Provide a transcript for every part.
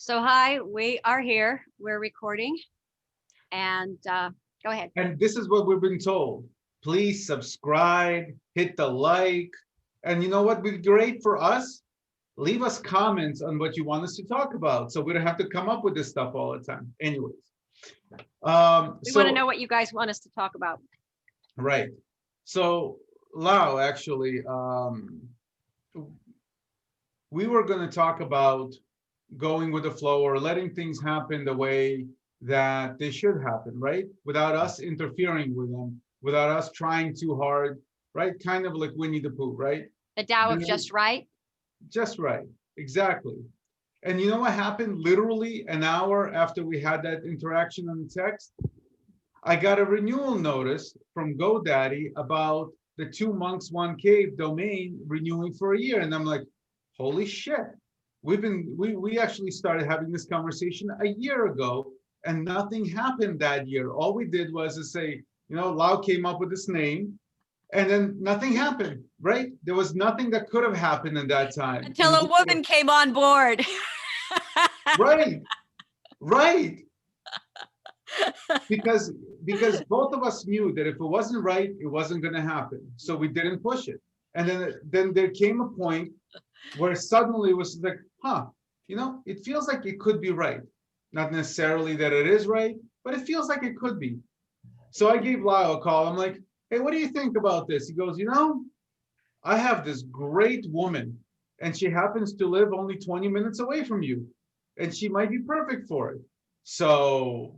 So hi, we are here. We're recording, and go ahead. And this is what we've been told. Please subscribe, hit the like, and you know what would be great for us? Leave us comments on what you want us to talk about, so we don't have to come up with this stuff all the time. Anyways, We want to know what you guys want us to talk about. right. So Lao, actually, we were going to talk about going with the flow or letting things happen the way that they should happen, right? Without us interfering with them, without us trying too hard, right? Kind of like Winnie the Pooh, right? The Tao of just right. Just right, exactly. And you know what happened? Literally an hour after we had that interaction on the text, I got a renewal notice from GoDaddy about the 2 monks, 1 cave domain renewing for a year. And I'm like, holy shit. We actually started having this conversation a year ago and nothing happened that year. All we did was to say, Lao came up with this name and then nothing happened, right? There was nothing that could have happened in that time. Until a woman came on board. Right. Because both of us knew that if it wasn't right, it wasn't going to happen. So we didn't push it. And then there came a point where suddenly it was like, it feels like it could be right. Not necessarily that it is right, but it feels like it could be. So I gave Lyle a call. I'm like, hey, what do you think about this? He goes, I have this great woman and she happens to live only 20 minutes away from you and she might be perfect for it. So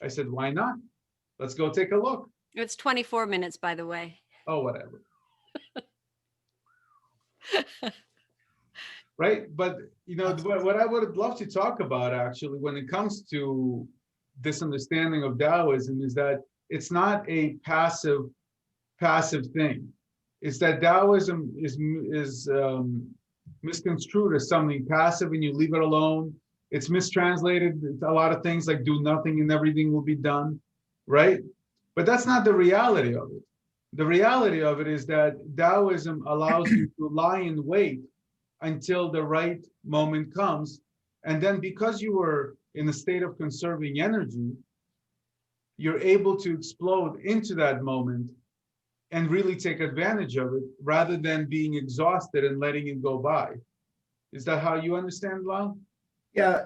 I said, why not? Let's go take a look. It's 24 minutes, by the way. Oh, whatever. Right. But, what I would love to talk about actually when it comes to this understanding of Taoism is that it's not a passive thing. It's that Taoism is misconstrued as something passive and you leave it alone. It's mistranslated. It's a lot of things like do nothing and everything will be done, right? But that's not the reality of it. The reality of it is that Taoism allows you to lie in wait until the right moment comes. And then because you were in a state of conserving energy, you're able to explode into that moment and really take advantage of it rather than being exhausted and letting it go by. Is that how you understand, Lao? Yeah,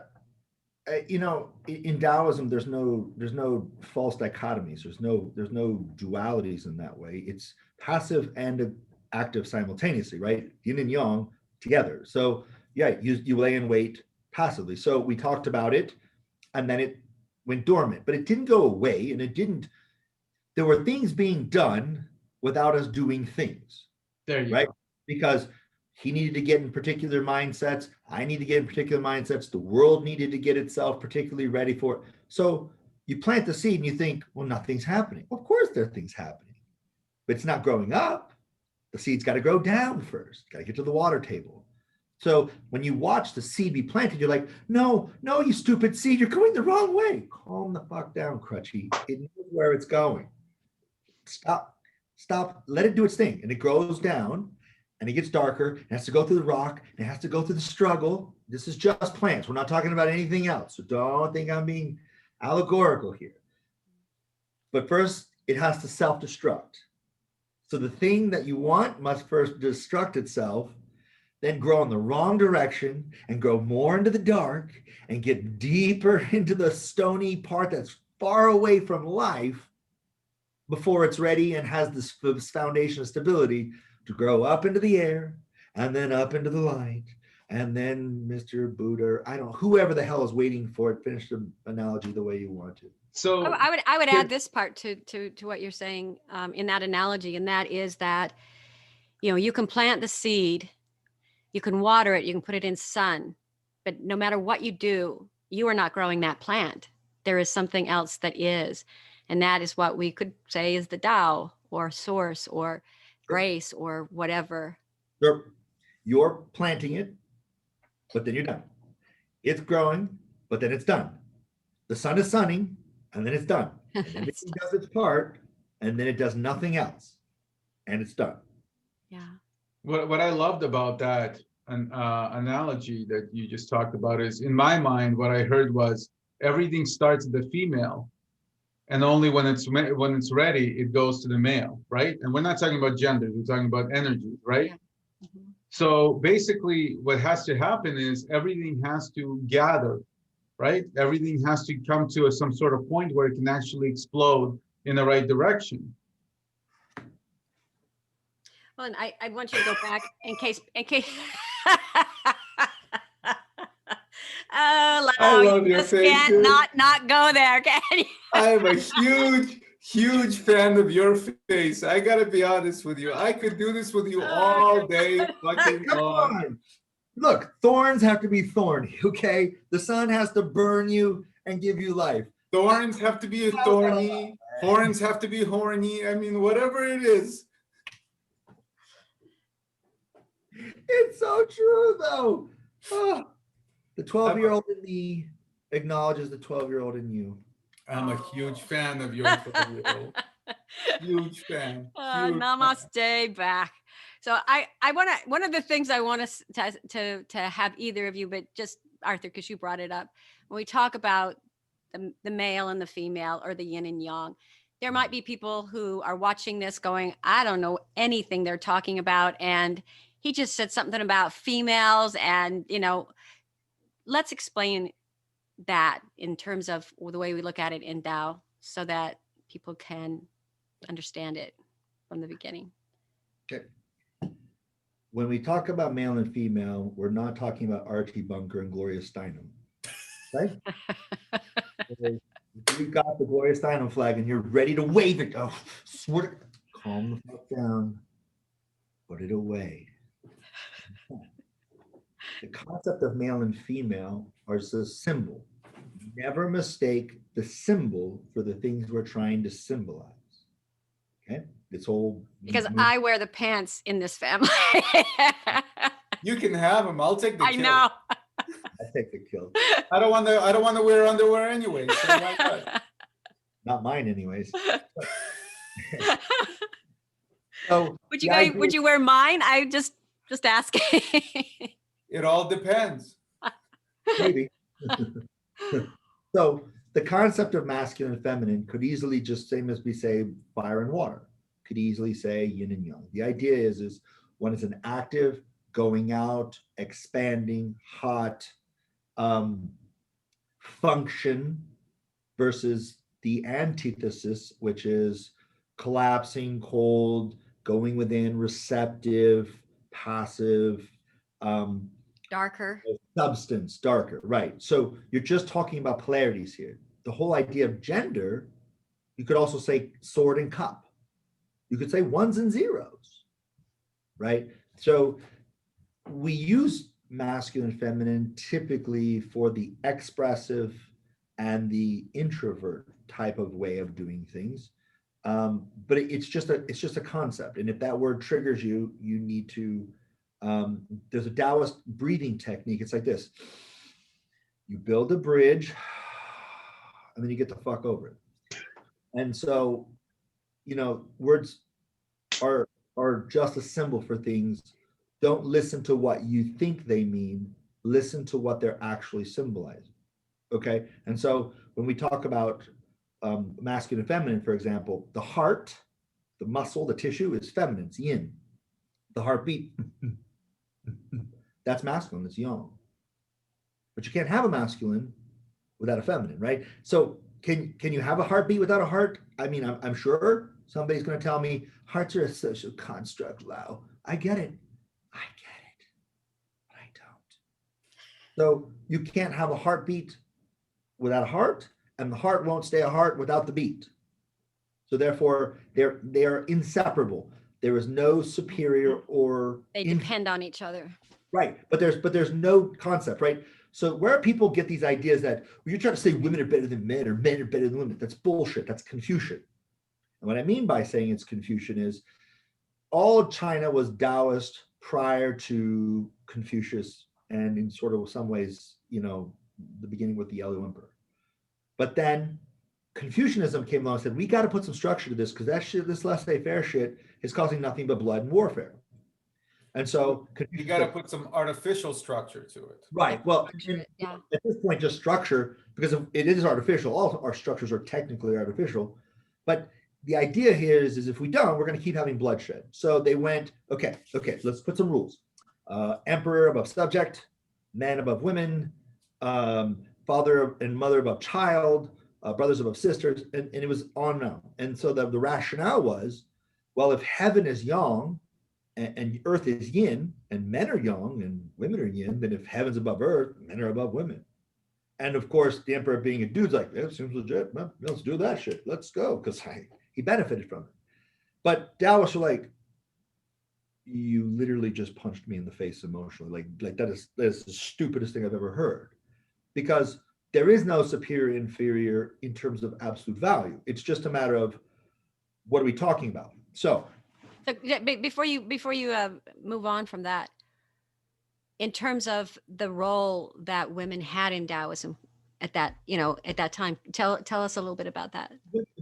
in Taoism, there's no false dichotomies. There's no dualities in that way. It's passive and active simultaneously, right? Yin and yang together. So yeah, you lay in wait passively. So we talked about it, and then it went dormant, but it didn't go away, and there were things being done without us doing things. There you right? go. Because he needed to get in particular mindsets. I need to get in particular mindsets. The world needed to get itself particularly ready for it. So you plant the seed and you think, well, nothing's happening. Of course there are things happening, but it's not growing up. The seed's got to grow down first. Got to get to the water table. So when you watch the seed be planted, you're like, no, you stupid seed, you're going the wrong way. Calm the fuck down, Crutchy. It knows where it's going. Stop, let it do its thing. And it grows down and it gets darker. It has to go through the rock. It has to go through the struggle. This is just plants. We're not talking about anything else. So don't think I'm being allegorical here. But first, it has to self-destruct. So the thing that you want must first destruct itself, then grow in the wrong direction and grow more into the dark and get deeper into the stony part that's far away from life before it's ready and has this foundation of stability to grow up into the air and then up into the light. And then Mr. Buddha, I don't know, whoever the hell is waiting for it, finish the analogy the way you want to. So I would add this part to what you're saying in that analogy, and that is that, you can plant the seed, you can water it, you can put it in sun, but no matter what you do, you are not growing that plant. There is something else that is, and that is what we could say is the Tao or source or grace or whatever. You're planting it, but then you're done. It's growing, but then it's done. The sun is sunning, and then it's done. And then it does its part, and then it does nothing else, and it's done. Yeah. what I loved about that an analogy that you just talked about is, in my mind, what I heard was everything starts at the female, and only when it's ready, it goes to the male, right? And we're not talking about gender; we're talking about energy, right? Yeah. Mhm. So basically, what has to happen is everything has to gather, right? Everything has to come to some sort of point where it can actually explode in the right direction. Well, and I want you to go back in case Oh, I Lau, you love your just face, can't dude. not go there, can you? I am a huge fan of your face. I gotta be honest with you. I could do this with you all day fucking Come long. on. Look, thorns have to be thorny, okay? The sun has to burn you and give you life. Thorns have to be thorny. Horns have to be horny. I mean, whatever it is. It's so true, though. Ah, the 12-year-old in me acknowledges the 12-year-old in you. I'm a huge fan of your 12-year-old. Huge fan. Huge fan. Namaste back. So I want to, one of the things I want us to have either of you, but just Arthur, because you brought it up, when we talk about the male and the female, or the yin and yang, there might be people who are watching this going, I don't know anything they're talking about, and he just said something about females, and let's explain that in terms of the way we look at it in Tao, so that people can understand it from the beginning. Okay. When we talk about male and female, we're not talking about Archie Bunker and Gloria Steinem. Right? If you got the Gloria Steinem flag and you're ready to wave it, oh, swear to, calm the fuck down, put it away. The concept of male and female is a symbol. Never mistake the symbol for the things we're trying to symbolize. Okay? This whole Because I wear the pants in this family. You can have them. I'll take the I kill. know. I take the kill. I don't want to wear underwear anyway. So why not? Not mine, anyways. So Would you wear mine? I just asking. It all depends. maybe. So the concept of masculine and feminine could easily, just same as we say fire and water, could easily say yin and yang. The idea is one is an active, going out, expanding, hot, function, versus the antithesis, which is collapsing, cold, going within, receptive, passive, Darker. substance, darker, right? So you're just talking about polarities here. The whole idea of gender, you could also say sword and cup. You could say ones and zeros, right? So we use masculine and feminine typically for the expressive and the introvert type of way of doing things. But it's just a concept. And if that word triggers you, you need to, there's a Taoist breathing technique. It's like this. You build a bridge and then you get the fuck over it. And so, words are just a symbol for things. Don't listen to what you think they mean. Listen to what they're actually symbolizing. Okay. And so when we talk about masculine and feminine, for example, the heart, the muscle, the tissue is feminine, it's yin. The heartbeat, that's masculine, it's yang. But you can't have a masculine without a feminine, right? So can you have a heartbeat without a heart? I mean, I'm sure somebody's going to tell me hearts are a social construct, Lao. I get it, but I don't. So you can't have a heartbeat without a heart, and the heart won't stay a heart without the beat. So therefore, they are inseparable. There is no superior or They depend on each other. right. But there's no concept, right? So where people get these ideas that you're trying to say women are better than men or men are better than women, that's bullshit. That's Confucian. And what I mean by saying it's Confucian is all of China was Taoist prior to Confucius, and in sort of some ways, the beginning with the Yellow Emperor. But then Confucianism came along and said, we got to put some structure to this because that shit, this laissez-faire shit is causing nothing but blood and warfare. And so You Confucius got to said, put some artificial structure to it. right. Well, Yeah. at this point, just structure, because it is artificial. All our structures are technically artificial. But the idea here is if we don't, we're going to keep having bloodshed. So they went, okay, let's put some rules. Emperor above subject, man above women, father and mother above child, brothers above sisters, and it was on and on. And so the rationale was, well, if heaven is yang and earth is yin, and men are yang and women are yin, then if heaven's above earth, men are above women. And of course, the emperor being a dude's like, it seems legit, man, let's do that shit. Let's go, because he benefited from it. But Taoists are like, you literally just punched me in the face emotionally. Like that is the stupidest thing I've ever heard. Because there is no superior, inferior in terms of absolute value. It's just a matter of what are we talking about? So Before you move on from that, in terms of the role that women had in Taoism at that time, tell us a little bit about that.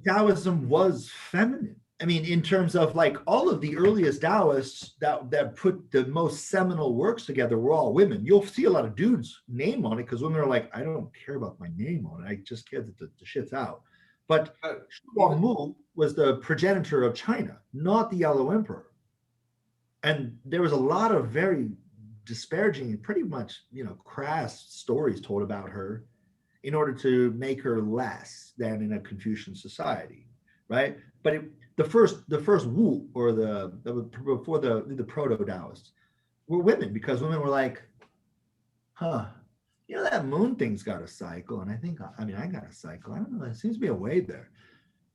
Taoism was feminine. I mean, in terms of like all of the earliest Taoists that put the most seminal works together were all women. You'll see a lot of dudes' name on it because women are like, I don't care about my name on it. I just care that the shit's out. But Mu was the progenitor of China, not the Yellow Emperor. And there was a lot of very disparaging and pretty much, crass stories told about her in order to make her less than in a Confucian society, right? But the first Wu, or before the proto-Taoists, were women, because women were like, that moon thing's got a cycle, and I got a cycle. I don't know, there seems to be a way there.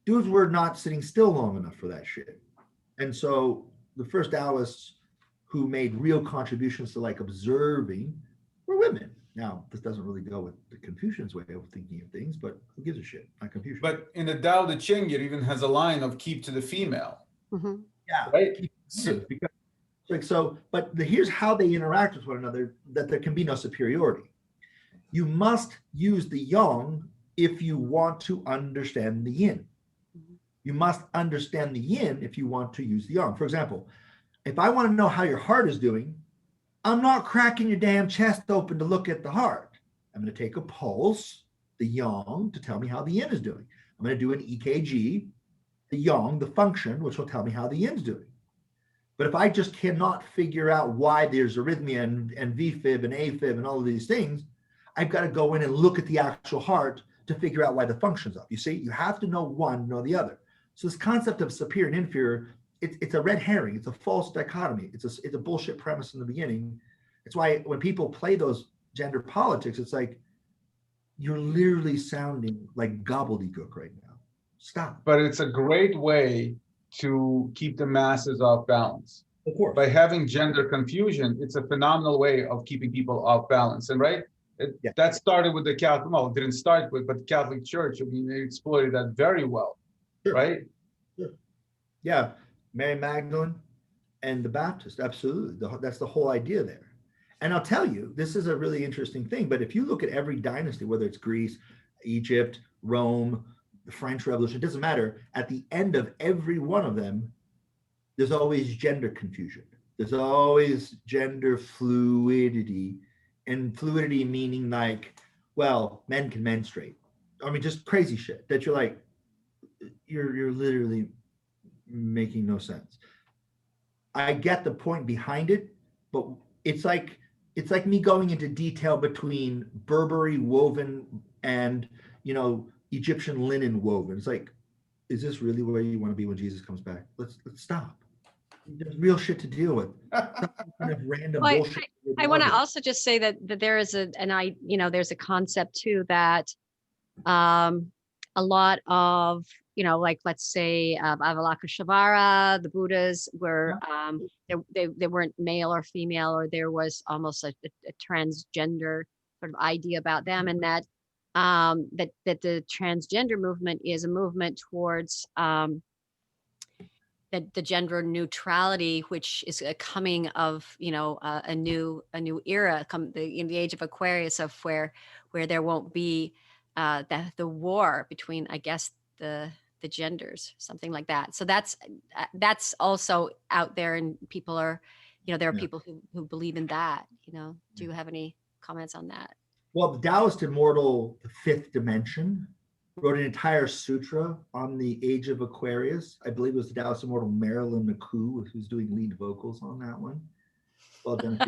Dudes were not sitting still long enough for that shit. And so the first Taoists who made real contributions to like observing were women. Now, this doesn't really go with the Confucians' way of thinking of things, but who gives a shit? Not Confucian. But in the Tao Te Ching, it even has a line of keep to the female. Mm-hmm. Yeah, right. But here's how they interact with one another, that there can be no superiority. You must use the yang if you want to understand the yin. You must understand the yin if you want to use the yang. For example, if I want to know how your heart is doing, I'm not cracking your damn chest open to look at the heart. I'm going to take a pulse, the yang, to tell me how the yin is doing. I'm going to do an EKG, the yang, the function, which will tell me how the yin's doing. But if I just cannot figure out why there's arrhythmia and VFib and AFib and all of these things, I've got to go in and look at the actual heart to figure out why the function's up. You see, you have to know one, know the other. So this concept of superior and inferior, it's a red herring. It's a false dichotomy. It's a bullshit premise in the beginning. It's why when people play those gender politics, it's like, you're literally sounding like gobbledygook right now. Stop. But it's a great way to keep the masses off balance. Of course. By having gender confusion, it's a phenomenal way of keeping people off balance. And that started with the Catholic, well, it didn't start with, but the Catholic Church, they exploited that very well, sure. right? Sure. Yeah, Mary Magdalene and the Baptist, absolutely. That's the whole idea there. And I'll tell you, this is a really interesting thing, but if you look at every dynasty, whether it's Greece, Egypt, Rome, the French Revolution, it doesn't matter. At the end of every one of them, there's always gender confusion. There's always gender fluidity, and fluidity meaning like, well, men can menstruate. I mean, just crazy shit that you're like, you're literally making no sense. I get the point behind it, but it's like me going into detail between Burberry woven and, Egyptian linen woven. It's like, is this really where you want to be when Jesus comes back? Let's stop. There's real shit to deal with. Kind of random bullshit. I want to also just say that there is there's a concept too that a lot of, like let's say Avalokiteshvara, the Buddhas were they weren't male or female, or there was almost a transgender sort of idea about them, and that the transgender movement is a movement towards the gender neutrality, which is a coming of a new era, in the age of Aquarius, of where there won't be the war between, I guess, the genders, something like that. So that's also out there, and people are there are Yeah. people who believe in that. Do you have any comments on that? Well, the Taoist immortal, the fifth dimension, wrote an entire sutra on the age of Aquarius. I believe it was the Taoist immortal Marilyn McCoo who's doing lead vocals on that one. Well done.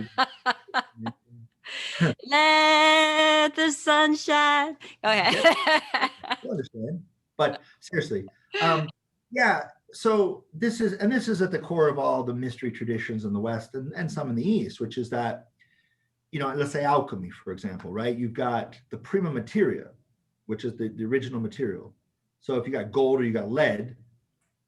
Let the sun shine. Go ahead. I understand, but seriously, yeah. So this is at the core of all the mystery traditions in the West and some in the East, which is that, let's say alchemy, for example, right? You've got the prima materia, which is the original material. So if you got gold or you got lead,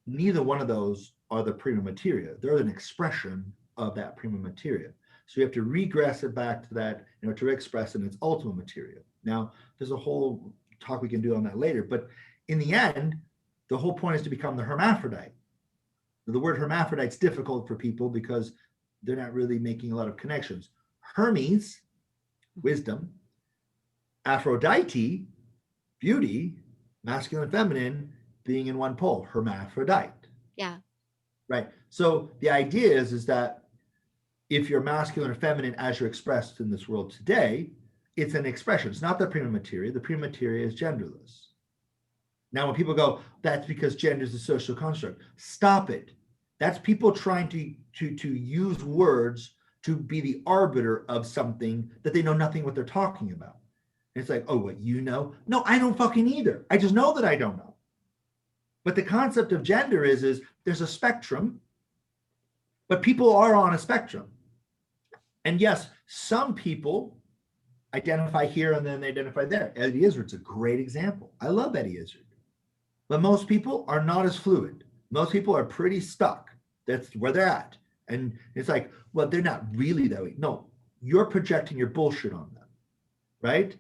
neither one of those are the prima materia. They're an expression of that prima materia. So you have to regress it back to that, to express in its ultimate material. Now, there's a whole talk we can do on that later, but in the end, the whole point is to become the hermaphrodite. The word hermaphrodite's difficult for people because they're not really making a lot of connections. Hermes, wisdom; Aphrodite, beauty; masculine and feminine, being in one pole, hermaphrodite. Yeah. Right. So the idea is that if you're masculine or feminine as you're expressed in this world today, it's an expression. It's not the prima materia. The prima materia is genderless. Now, when people go, that's because gender is a social construct, stop it. That's people trying to use words to be the arbiter of something that they know nothing what they're talking about. And it's like, oh, what, you know? No, I don't fucking either. I just know that I don't know. But the concept of gender is there's a spectrum, but people are on a spectrum. And yes, some people identify here and then they identify there. Eddie Izzard's a great example. I love Eddie Izzard. But most people are not as fluid. Most people are pretty stuck. That's where they're at. And it's like, well, they're not really that way. No, you're projecting your bullshit on them, right?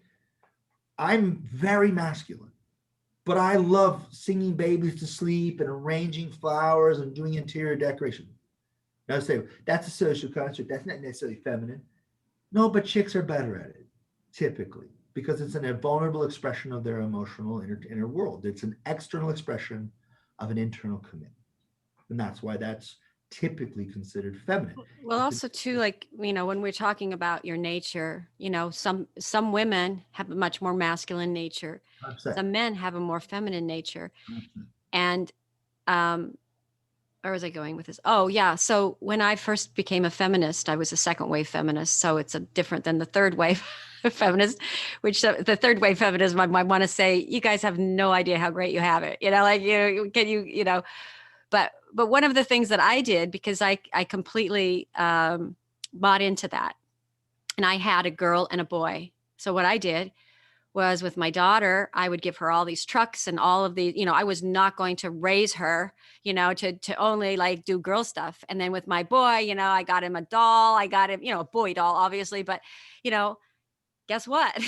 I'm very masculine, but I love singing babies to sleep and arranging flowers and doing interior decoration. Now I say, that's a social construct. That's not necessarily feminine. No, but chicks are better at it, typically, because it's an vulnerable expression of their emotional inner world. It's an external expression of an internal commitment. And that's why that's typically considered feminine. Well, also too, like, when we're talking about your nature, some women have a much more masculine nature. 100%. Some men have a more feminine nature. 100%. And where was I going with this? Oh, yeah. So when I first became a feminist, I was a second wave feminist. So it's different than the third wave feminist, which the third wave feminism, I might want to say, you guys have no idea how great you have it. But one of the things that I did, because I completely bought into that, and I had a girl and a boy. So what I did was, with my daughter, I would give her all these trucks and all of the, I was not going to raise her, to only like do girl stuff. And then with my boy, I got him a doll. I got him, a boy doll, obviously, but, guess what?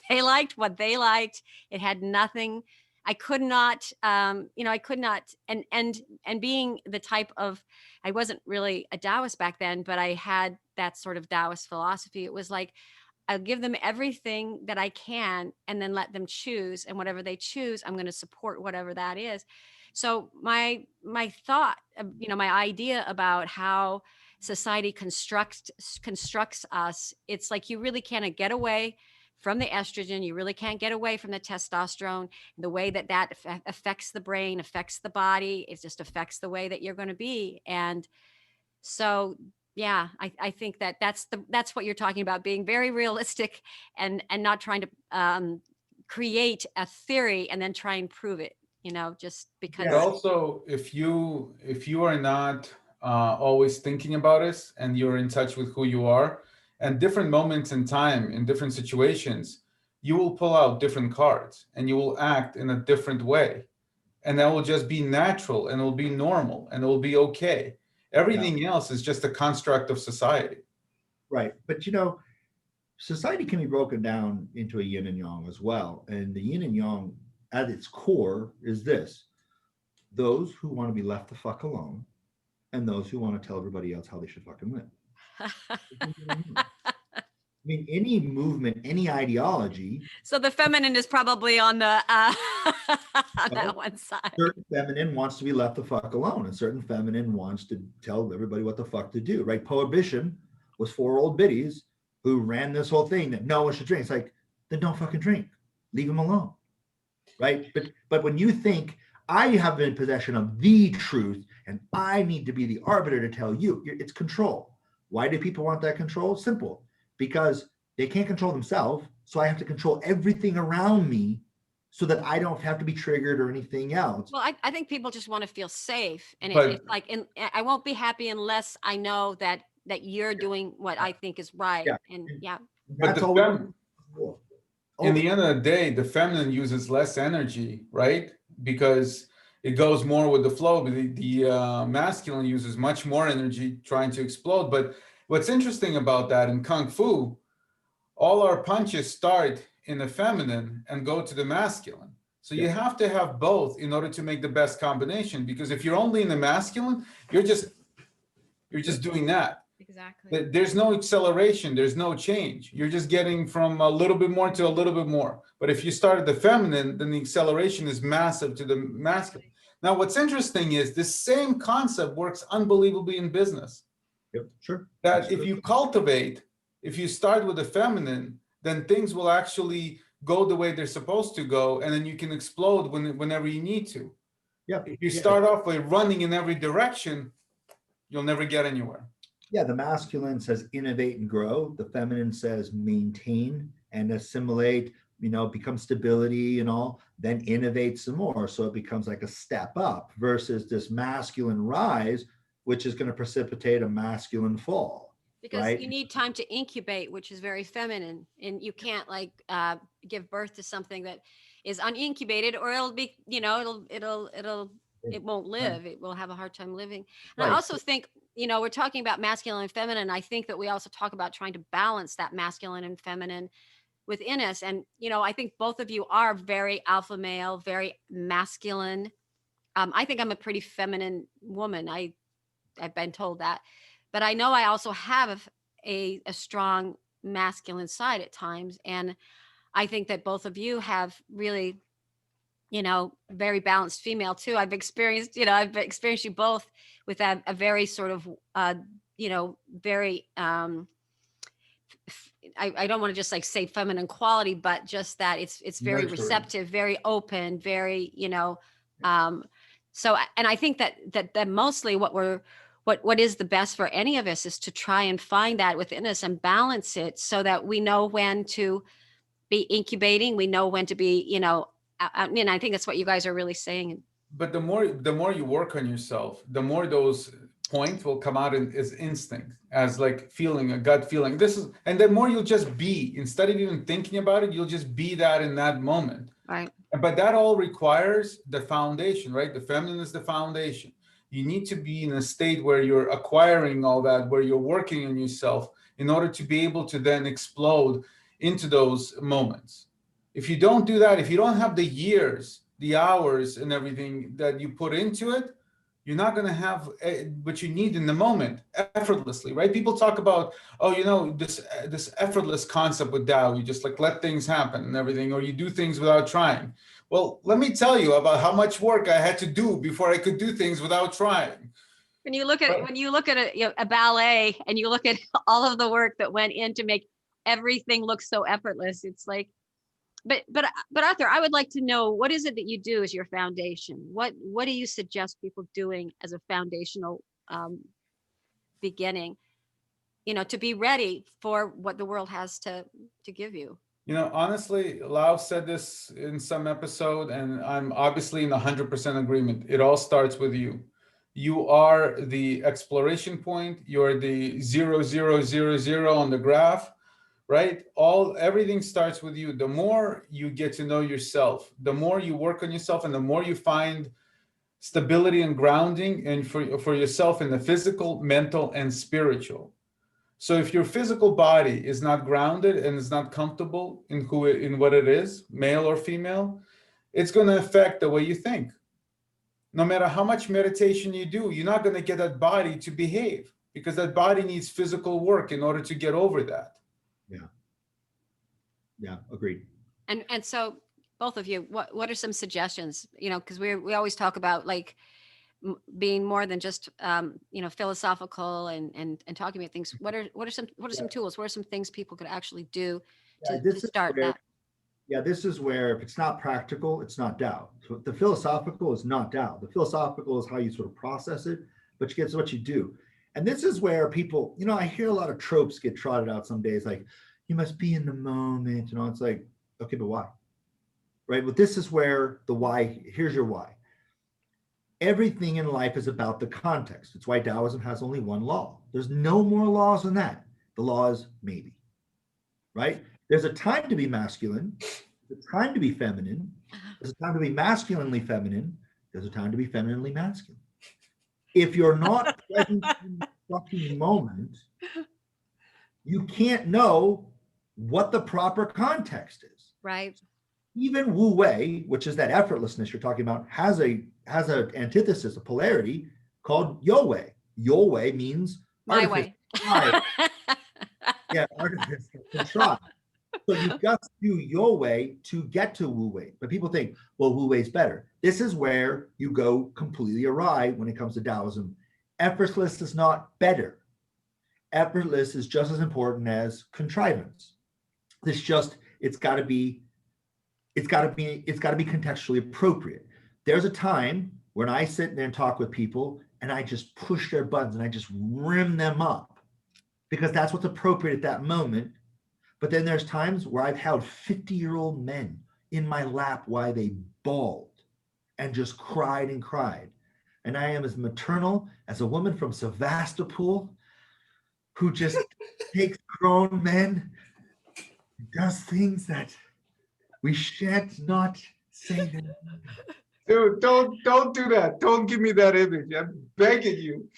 They liked what they liked. It had nothing. I could not, and being the type of, I wasn't really a Taoist back then, but I had that sort of Taoist philosophy. It was like, I'll give them everything that I can and then let them choose. And whatever they choose, I'm going to support whatever that is. So my thought, my idea about how society constructs us, it's like you really can't get away from the estrogen. You really can't get away from the testosterone. The way that affects the brain, affects the body, it just affects the way that you're going to be. And so, yeah, I think that's what you're talking about, being very realistic and not trying to create a theory and then try and prove it, just because. But also, if you are not always thinking about it and you're in touch with who you are, and different moments in time, in different situations, you will pull out different cards and you will act in a different way. And that will just be natural and it will be normal and it will be okay. Everything else is just a construct of society. Right. But, society can be broken down into a yin and yang as well. And the yin and yang at its core is this: those who want to be left the fuck alone and those who want to tell everybody else how they should fucking live. I mean, any movement, any ideology, So the feminine is probably on the on Well, that one side. certain feminine wants to be left the fuck alone, and certain feminine wants to tell everybody what the fuck to do, right? Prohibition was 4 old biddies who ran this whole thing that no one should drink. It's like, then don't fucking drink. Leave them alone, right? But when you think I have been in possession of the truth and I need to be the arbiter to tell you, it's control. Why do people want that control? Simple, because they can't control themselves, so I have to control everything around me so that I don't have to be triggered or anything else. Well, I think people just want to feel safe, and But- it's like, I won't be happy unless I know that you're doing what I think is right. Yeah. And yeah, But That's the all in the end of the day, the feminine uses less energy, right? Because it goes more with the flow. But the masculine uses much more energy trying to explode. But what's interesting about that in Kung Fu, all our punches start in the feminine and go to the masculine. So you have to have both in order to make the best combination. Because if you're only in the masculine, you're just doing that. exactly. There's no acceleration, there's no change. You're just getting from a little bit more to a little bit more. But if you start at the feminine, then the acceleration is massive to the masculine. Now, what's interesting is this same concept works unbelievably in business. Yep, sure. That if you cultivate, if you start with the feminine, then things will actually go the way they're supposed to go, and then you can explode whenever you need to. Yeah. If you start off by running in every direction, you'll never get anywhere. Yeah, the masculine says innovate and grow. The feminine says maintain and assimilate, become stability and all, then innovate some more. So it becomes like a step up versus this masculine rise, which is going to precipitate a masculine fall. Because right? you need time to incubate, which is very feminine, and you can't give birth to something that is unincubated, or it'll be, it won't live. It will have a hard time living. And I Right. also think, we're talking about masculine and feminine. I think that we also talk about trying to balance that masculine and feminine within us. And, I think both of you are very alpha male, very masculine. I think I'm a pretty feminine woman. I've been told that. But I know I also have a strong masculine side at times. And I think that both of you have really, very balanced female too. I've experienced you both with a very sort of, very, I don't want to just say feminine quality, but just that it's very Nurturing. receptive, very open, very, so, and I think that mostly what is the best for any of us is to try and find that within us and balance it so that we know when to be incubating, we know when to be, and I think that's what you guys are really saying. But the more you work on yourself, the more those points will come out as instinct, as like feeling, a gut feeling. And the more you'll just be, instead of even thinking about it, you'll just be that in that moment. Right. But that all requires the foundation, right? The feminine is the foundation. You need to be in a state where you're acquiring all that, where you're working on yourself in order to be able to then explode into those moments. If you don't do that, if you don't have the years, the hours and everything that you put into it, you're not going to have what you need in the moment effortlessly, right? People talk about, this effortless concept with Tao. You just let things happen and everything, or you do things without trying. Well, let me tell you about how much work I had to do before I could do things without trying. When you look at a ballet and you look at all of the work that went in to make everything look so effortless, it's like, but Arthur, I would like to know, what is it that you do as your foundation? What do you suggest people doing as a foundational beginning, to be ready for what the world has to give you? Honestly, Lao said this in some episode, and I'm obviously in 100% agreement. It all starts with you. You are the exploration point. You're the 0, 0, 0, 0 on the graph, right? Everything starts with you. The more you get to know yourself, the more you work on yourself, and the more you find stability and grounding and for yourself in the physical, mental, and spiritual. So if your physical body is not grounded and is not comfortable in what it is, male or female, it's going to affect the way you think. No matter how much meditation you do, you're not going to get that body to behave, because that body needs physical work in order to get over that. Yeah. Yeah, agreed. And so both of you, what are some suggestions? You know, because we always talk about like being more than just you know, philosophical and talking about things. What are some tools? What are some things people could actually do Yeah, to start that? this is where if it's not practical, it's not doubt. So the philosophical is not doubt. The philosophical is how you sort of process it, but you get what you do. And this is where people, you know, I hear a lot of tropes get trotted out some days, like you must be in the moment. You know, it's like, okay, but why? Right? But this is where the why, here's your why. Everything in life is about the context. It's why Taoism has only one law. There's no more laws than that. The law is maybe, right? There's a time to be masculine. There's a time to be feminine. There's a time to be masculinely feminine. There's a time to be femininely masculine. If you're not present in the fucking moment, you can't know what the proper context is. Right. Even Wu Wei, which is that effortlessness you're talking about, has an antithesis, a polarity called Yo Wei. Yo Wei means My way. Yeah, artifice contrived. So you've got to do your way to get to Wu Wei. But people think, well, Wu Wei's better. This is where you go completely awry when it comes to Taoism. Effortless is not better. Effortless is just as important as contrivance. It's got to be contextually appropriate. There's a time when I sit there and talk with people and I just push their buttons and I just rim them up because that's what's appropriate at that moment. But then there's times where I've held 50-year-old men in my lap while they bawled and just cried and cried. And I am as maternal as a woman from Sevastopol who just takes grown men and does things that we shan't not say them. Dude, don't do that. Don't give me that image. I'm begging you.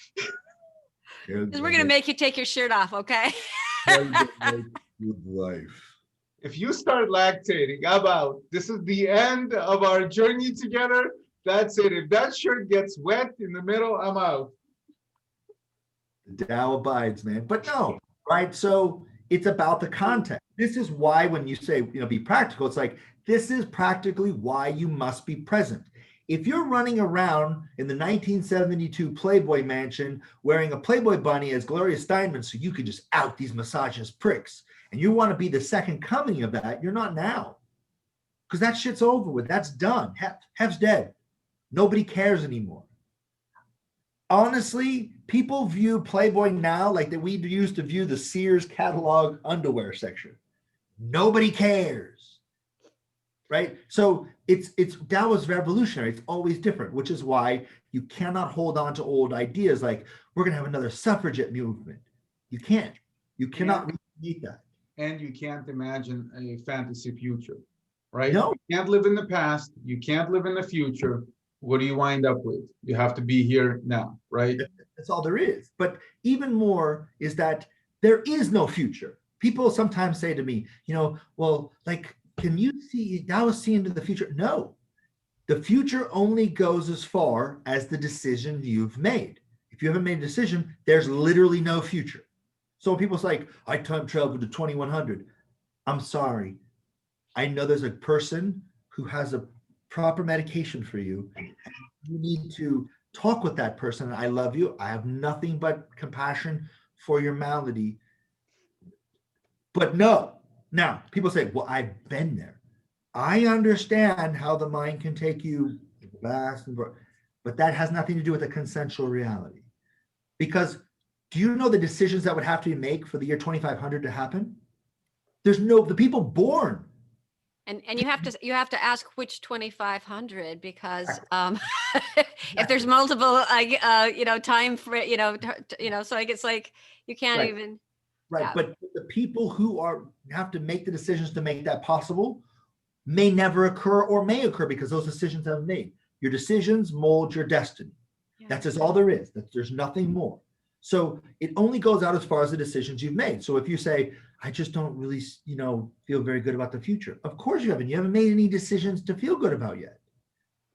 Because we're gonna make you take your shirt off, okay? Good life. If you start lactating, I'm out. This is the end of our journey together. That's it. If that shirt gets wet in the middle, I'm out. The Tao abides, man. But no, right? So it's about the context. This is why when you say, you know, be practical, it's like, this is practically why you must be present. If you're running around in the 1972 Playboy mansion wearing a Playboy bunny as Gloria Steinem so you could just out these misogynist pricks, and you want to be the second coming of that, you're not now. Because that shit's over with. That's done. Hef's dead. Nobody cares anymore. Honestly, people view Playboy now like that we used to view the Sears catalog underwear section. Nobody cares. Right? So that was revolutionary. It's always different, which is why you cannot hold on to old ideas like we're going to have another suffragette movement. You can't. You cannot recreate that. And you can't imagine a fantasy future, right? No. You can't live in the past. You can't live in the future. What do you wind up with? You have to be here now, right? That's all there is. But even more is that there is no future. People sometimes say to me, you know, well, like, can you see into the future? No. The future only goes as far as the decision you've made. If you haven't made a decision, there's literally no future. So people's like, I time traveled to 2100. I'm sorry. I know there's a person who has a proper medication for you. You need to talk with that person. I love you. I have nothing but compassion for your malady. But no. Now, people say, well, I've been there. I understand how the mind can take you vast, but that has nothing to do with a consensual reality. Because do you know the decisions that would have to be made for the year 2500 to happen? The people born. And you have to ask which 2500 because if there's multiple time for so it's like you can't Right. even Right. Yeah. But the people who have to make the decisions to make that possible may never occur or may occur because those decisions have been made. Your decisions mold your destiny. Yeah. That's just all there is. There's nothing more. So it only goes out as far as the decisions you've made. So if you say, I just don't really, feel very good about the future. Of course you haven't. You haven't made any decisions to feel good about yet.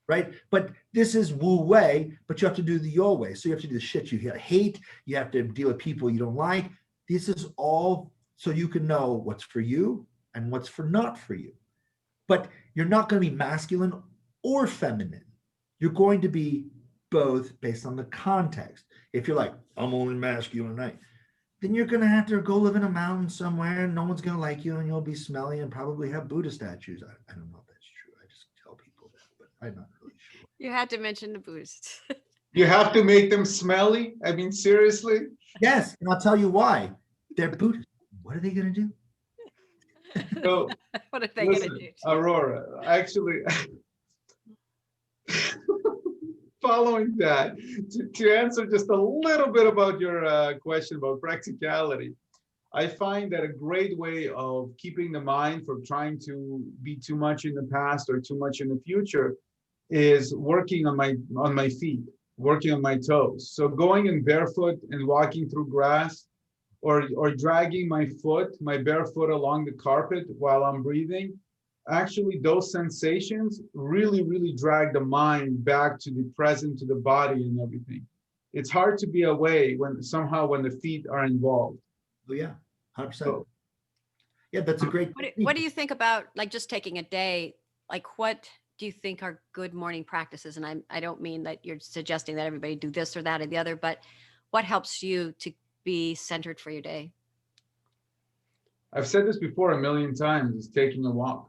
Right? But this is Wu Wei, but you have to do the your way. So you have to do the shit you hate. You have to deal with people you don't like. This is all so you can know what's for you and what's for not for you. But you're not going to be masculine or feminine. You're going to be both based on the context. If you're like, I'm only masculine at night, then you're going to have to go live in a mountain somewhere and no one's going to like you and you'll be smelly and probably have Buddha statues. I don't know if that's true. I just tell people that, but I'm not really sure. You had to mention the Buddhists. You have to make them smelly? I mean, seriously? Yes, and I'll tell you why. They're Buddhist. What are they going to do? So, What are they going to listen, do? Arorah, actually, following that, to answer just a little bit about your question about practicality, I find that a great way of keeping the mind from trying to be too much in the past or too much in the future is working on my feet, working on my toes. So going in barefoot and walking through grass, or dragging my bare foot along the carpet while I'm breathing, actually those sensations really, really drag the mind back to the present, to the body and everything. It's hard to be away when the feet are involved. Oh yeah, 100%. So, Yeah, that's a great. What do you think about like just taking a day? Like what do you think are good morning practices? And I don't mean that you're suggesting that everybody do this or that or the other, but what helps you to be centered for your day? I've said this before a million times, is taking a walk.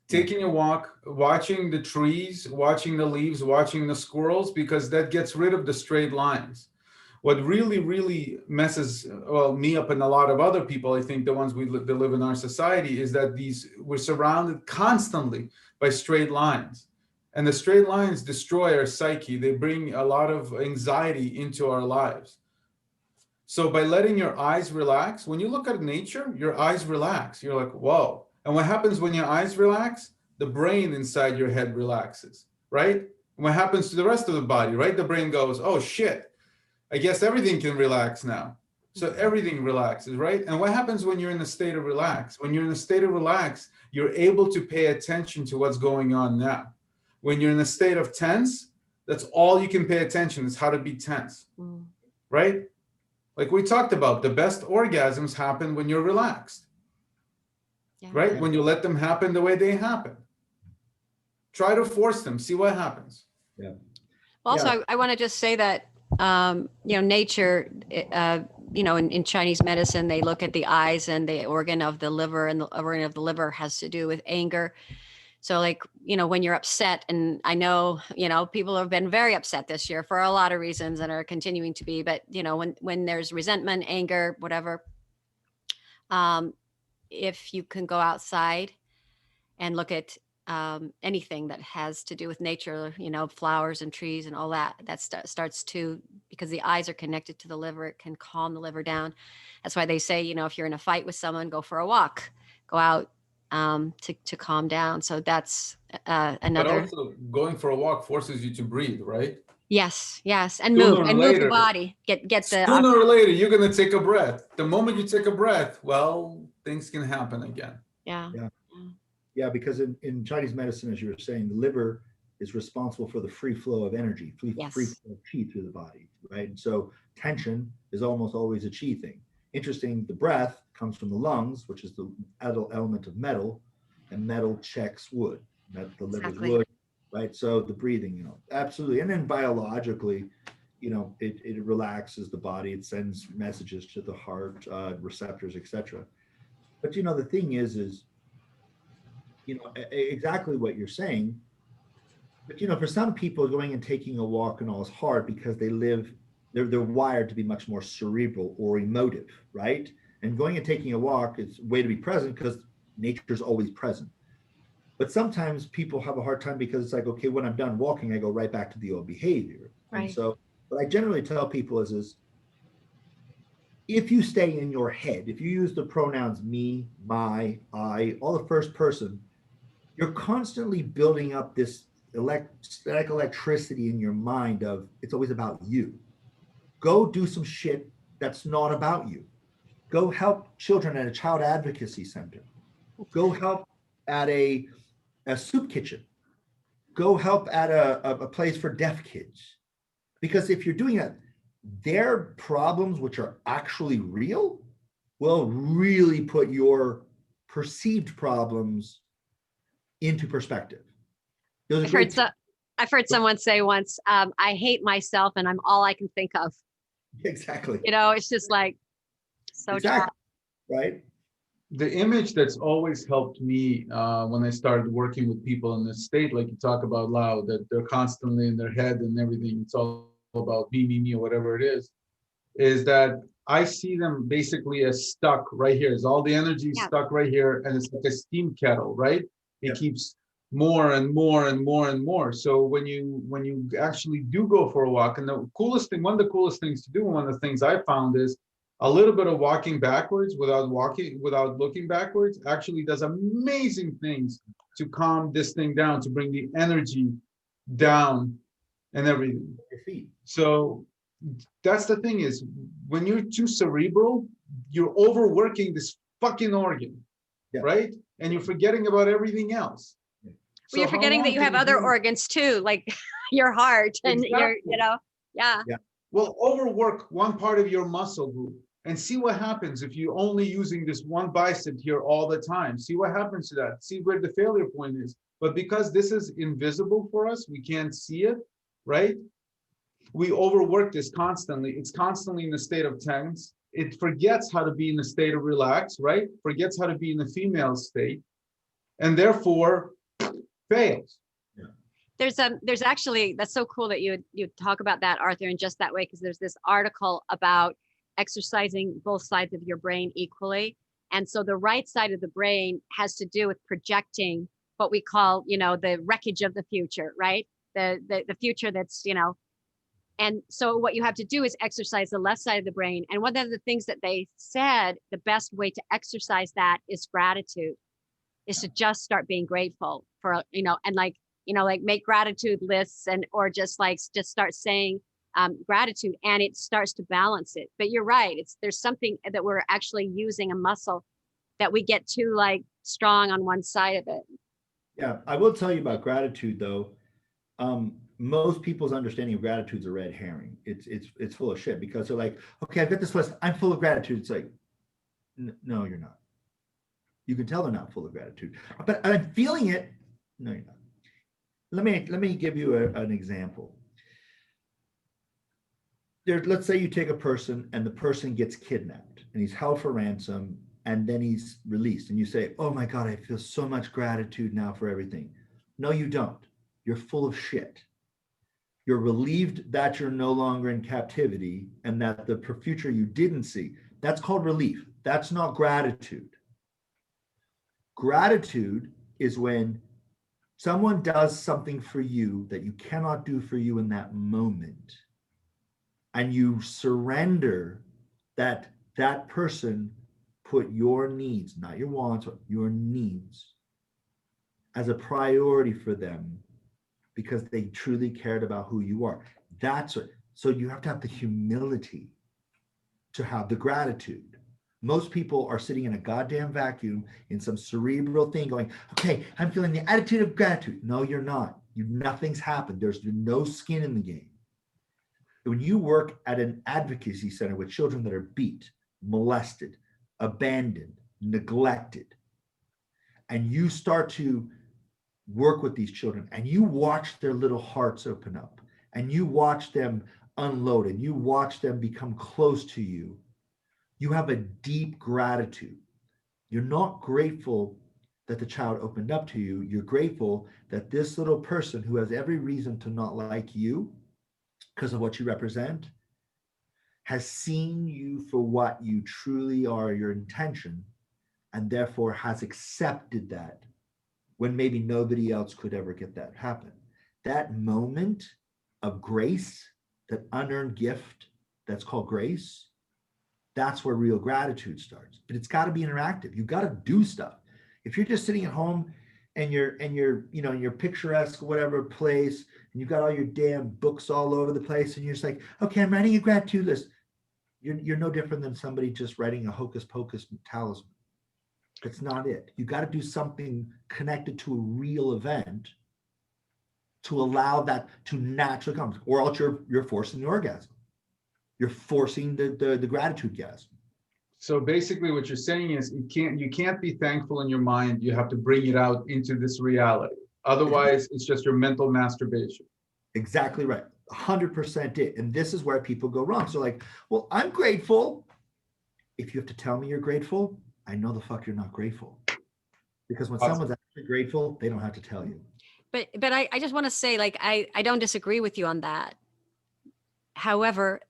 Taking a walk, watching the trees, watching the leaves, watching the squirrels, because that gets rid of the straight lines. What really, really messes me up and a lot of other people, I think the ones that live in our society, is that we're surrounded constantly by straight lines. And the straight lines destroy our psyche. They bring a lot of anxiety into our lives. So by letting your eyes relax, when you look at nature, your eyes relax. You're like, whoa. And what happens when your eyes relax? The brain inside your head relaxes, right? And what happens to the rest of the body, right? The brain goes, oh shit, I guess everything can relax now. So everything relaxes, right? And what happens when you're in a state of relax? When you're in a state of relax, you're able to pay attention to what's going on now. When you're in a state of tense, that's all you can pay attention is how to be tense, right? Like we talked about, the best orgasms happen when you're relaxed, right? When you let them happen the way they happen. Try to force them, see what happens. Yeah. Also, I want to just say that, nature, in Chinese medicine, they look at the eyes and the organ of the liver, and the organ of the liver has to do with anger. So like, when you're upset, and I know, people have been very upset this year for a lot of reasons and are continuing to be, but when there's resentment, anger, whatever, if you can go outside and look at anything that has to do with nature, flowers and trees and all that, starts to, because the eyes are connected to the liver, it can calm the liver down. That's why they say, if you're in a fight with someone, go for a walk, go out to calm down. So that's another. But also going for a walk forces you to breathe, right? Yes, and move the body. Get the. Sooner or later, you're gonna take a breath. The moment you take a breath, well, things can happen again. Yeah, because in Chinese medicine, as you were saying, the liver is responsible for the free flow of energy, free flow of qi through the body, right? And so tension is almost always a qi thing. Interesting, the breath comes from the lungs, which is the element of metal, and metal checks wood. The liver's wood, right? So the breathing, absolutely. And then biologically, it relaxes the body. It sends messages to the heart, receptors, etc. But the thing is exactly what you're saying. But for some people, going and taking a walk and all is hard because they're wired to be much more cerebral or emotive, right? And going and taking a walk is a way to be present because nature's always present. But sometimes people have a hard time because it's like, okay, when I'm done walking, I go right back to the old behavior. Right. And so what I generally tell people is if you stay in your head, if you use the pronouns me, my, I, all the first person, you're constantly building up this static electricity in your mind of it's always about you. Go do some shit that's not about you. Go help children at a child advocacy center. Go help at a soup kitchen. Go help at a place for deaf kids. Because if you're doing that, their problems, which are actually real, will really put your perceived problems into perspective. Those are I've heard great. so, I've heard someone say once, I hate myself and I'm all I can think of. Exactly. You know, it's just like so true. Exactly. Right. The image that's always helped me when I started working with people in this state, like you talk about Lao, that they're constantly in their head and everything, it's all about me, or whatever it is that I see them basically as stuck right here. Is all the energy Yeah. stuck right here, and it's like a steam kettle, right? It Yeah. keeps more and more and more and more. So when you actually do go for a walk, and the coolest thing, one of the coolest things to do, one of the things I found is a little bit of walking backwards without looking backwards actually does amazing things to calm this thing down, to bring the energy down and everything. Your feet. So that's the thing is, when you're too cerebral, you're overworking this fucking organ, Yeah. right? And you're forgetting about everything else. Well, So you're how forgetting that long you can have other do- organs too, like your heart and your, Exactly. you know, yeah. Well, overwork one part of your muscle group and see what happens if you're only using this one bicep here all the time. See what happens to that. See where the failure point is. But because this is invisible for us, we can't see it, right? We overwork this constantly. It's constantly in a state of tense. It forgets how to be in a state of relax, right? Forgets how to be in the female state, and therefore fails. There's actually, that's so cool that you talk about that, Arthur, in just that way, because there's this article about exercising both sides of your brain equally. And so the right side of the brain has to do with projecting what we call, you know, the wreckage of the future, right? The future that's, you know, and so what you have to do is exercise the left side of the brain. And one of the things that they said, the best way to exercise that is gratitude, is to just start being grateful for, you know, and like, you know, like make gratitude lists and, or just start saying gratitude, and it starts to balance it. But you're right. There's something that we're actually using a muscle that we get too like strong on one side of it. Yeah, I will tell you about gratitude though. Most people's understanding of gratitude is a red herring. It's full of shit, because they're like, okay, I've got this list, I'm full of gratitude. It's like, no, you're not. You can tell they're not full of gratitude, but I'm feeling it. No, you're not. Let me give you an example. Let's say you take a person and the person gets kidnapped and he's held for ransom and then he's released, and you say, oh my God, I feel so much gratitude now for everything. No, you don't. You're full of shit. You're relieved that you're no longer in captivity and that the future you didn't see. That's called relief. That's not gratitude. Gratitude is when someone does something for you that you cannot do for you in that moment, and you surrender that that person put your needs, not your wants, but your needs, as a priority for them because they truly cared about who you are. That's what, so you have to have the humility to have the gratitude. Most people are sitting in a goddamn vacuum in some cerebral thing going, okay, I'm feeling the attitude of gratitude. No, you're not. Nothing's happened. There's no skin in the game. When you work at an advocacy center with children that are beat, molested, abandoned, neglected, and you start to work with these children and you watch their little hearts open up and you watch them unload and you watch them become close to you, you have a deep gratitude. You're not grateful that the child opened up to you. You're grateful that this little person who has every reason to not like you because of what you represent has seen you for what you truly are, your intention, and therefore has accepted that when maybe nobody else could ever get that happen. That moment of grace, that unearned gift that's called grace, that's where real gratitude starts. But it's got to be interactive. You've got to do stuff. If you're just sitting at home and you're you know in your picturesque whatever place and you've got all your damn books all over the place and you're just like, okay, I'm writing a gratitude list. You're no different than somebody just writing a hocus pocus talisman. That's not it. You got to do something connected to a real event to allow that to naturally come, or else you're forcing the orgasm. You're forcing the gratitude gasm. So basically what you're saying is you can't be thankful in your mind. You have to bring it out into this reality. Otherwise, it's just your mental masturbation. Exactly right. 100% it. And this is where people go wrong. So like, well, I'm grateful. If you have to tell me you're grateful, I know the fuck you're not grateful. Because when Awesome. someone's actually grateful, they don't have to tell you. But I just want to say, like, I don't disagree with you on that. However,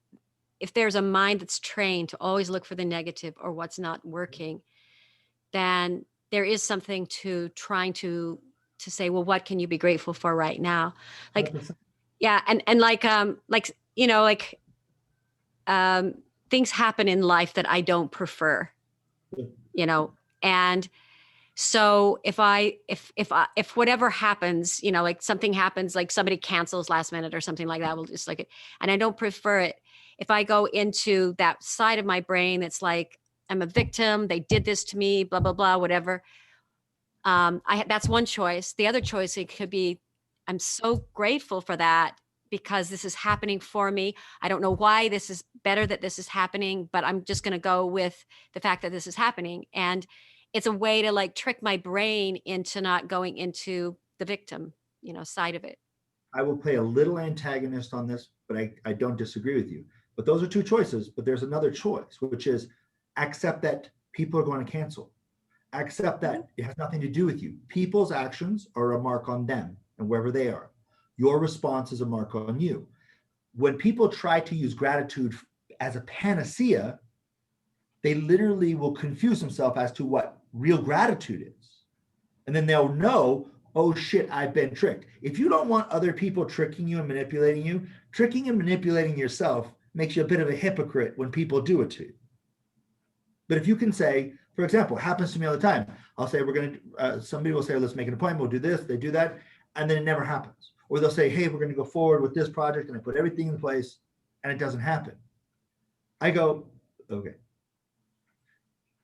if there's a mind that's trained to always look for the negative or what's not working, then there is something to trying to say, well, what can you be grateful for right now? Like, 100%. yeah, and like you know, like things happen in life that I don't prefer, Yeah. you know, and so if whatever happens, you know, like something happens, like somebody cancels last minute or something like that, we'll just like it, and I don't prefer it. If I go into that side of my brain, it's like I'm a victim. They did this to me, blah blah blah, whatever. That's one choice. The other choice, it could be, I'm so grateful for that because this is happening for me. I don't know why this is better that this is happening, but I'm just going to go with the fact that this is happening. And it's a way to like trick my brain into not going into the victim, you know, side of it. I will play a little antagonist on this, but I don't disagree with you. But those are two choices. But there's another choice, which is accept that people are going to cancel. Accept that it has nothing to do with you. People's actions are a mark on them and wherever they are. Your response is a mark on you. When people try to use gratitude as a panacea, they literally will confuse themselves as to what real gratitude is. And then they'll know, oh shit, I've been tricked. If you don't want other people tricking you and manipulating you, tricking and manipulating yourself makes you a bit of a hypocrite when people do it to you. But if you can say, for example, it happens to me all the time. I'll say, we're going to, somebody will say, let's make an appointment. We'll do this. They do that. And then it never happens. Or they'll say, hey, we're going to go forward with this project. And I put everything in place and it doesn't happen. I go, okay.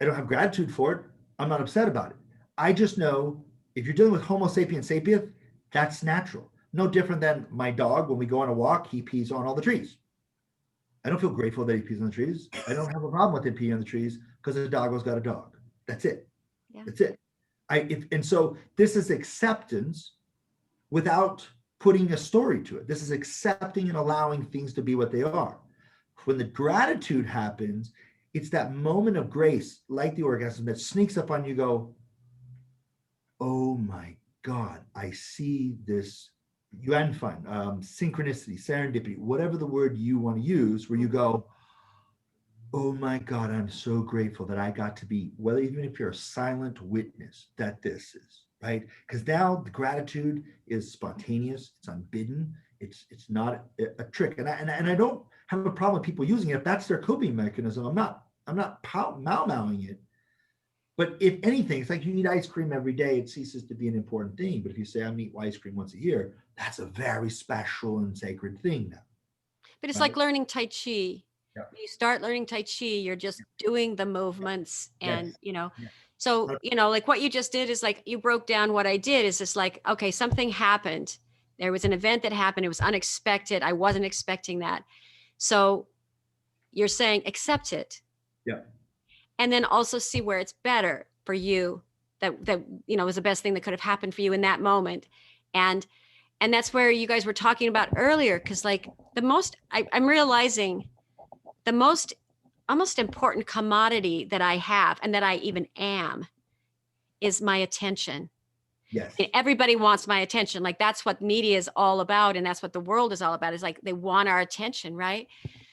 I don't have gratitude for it. I'm not upset about it. I just know if you're dealing with Homo sapiens sapiens, that's natural. No different than my dog. When we go on a walk, he pees on all the trees. I don't feel grateful that he pees on the trees. I don't have a problem with him peeing on the trees because the doggo's got a dog. That's it. Yeah. That's it. And so this is acceptance without putting a story to it. This is accepting and allowing things to be what they are. When the gratitude happens, it's that moment of grace, like the orgasm, that sneaks up on you, go, oh my God, I see this yuan fan, synchronicity, serendipity, whatever the word you want to use, where you go, oh my God, I'm so grateful that I got to be, whether even if you're a silent witness, that this is, right? Because now the gratitude is spontaneous, it's unbidden, it's not a trick. And I don't have a problem with people using it. If that's their coping mechanism, I'm not mau-mauing it. But if anything, it's like you eat ice cream every day, it ceases to be an important thing. But if you say, I'm eating ice cream once a year, that's a very special and sacred thing now. But it's Right. like learning Tai Chi. Yeah. When you start learning Tai Chi, you're just doing the movements and, Yes. you know, Yeah. so, you know, like what you just did is like, you broke down what I did is just like, okay, something happened. There was an event that happened. It was unexpected. I wasn't expecting that. So you're saying, accept it. Yeah. And then also see where it's better for you that, you know, was the best thing that could have happened for you in that moment. And that's where you guys were talking about earlier. Cause like I'm realizing the most important commodity that I have and that I even am is my attention. Yes. And everybody wants my attention. Like that's what media is all about. And that's what the world is all about, is like, they want our attention. Right.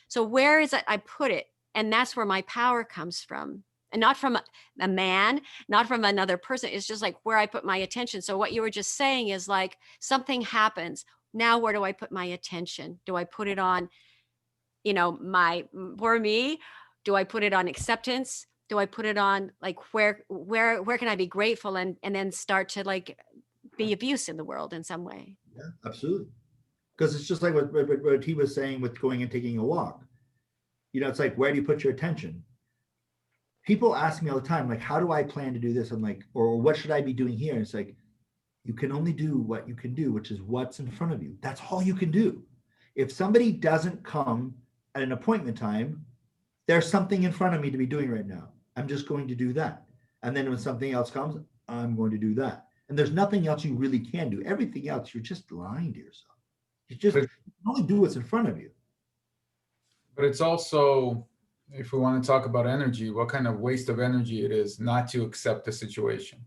So where is it I put it? And that's where my power comes from. And not from a man, not from another person. It's just like where I put my attention. So what you were just saying is like, something happens. Now, where do I put my attention? Do I put it on, you know, for me? Do I put it on acceptance? Do I put it on like, where can I be grateful and then start to like be of use in the world in some way? Yeah, absolutely. Because it's just like what he was saying with going and taking a walk. You know, it's like, where do you put your attention? People ask me all the time, like, how do I plan to do this? I'm like, or what should I be doing here? And it's like, you can only do what you can do, which is what's in front of you. That's all you can do. If somebody doesn't come at an appointment time, there's something in front of me to be doing right now. I'm just going to do that. And then when something else comes, I'm going to do that. And there's nothing else you really can do. Everything else, you're just lying to yourself. You just But- you can only do what's in front of you. But it's also, if we want to talk about energy, what kind of waste of energy it is not to accept the situation.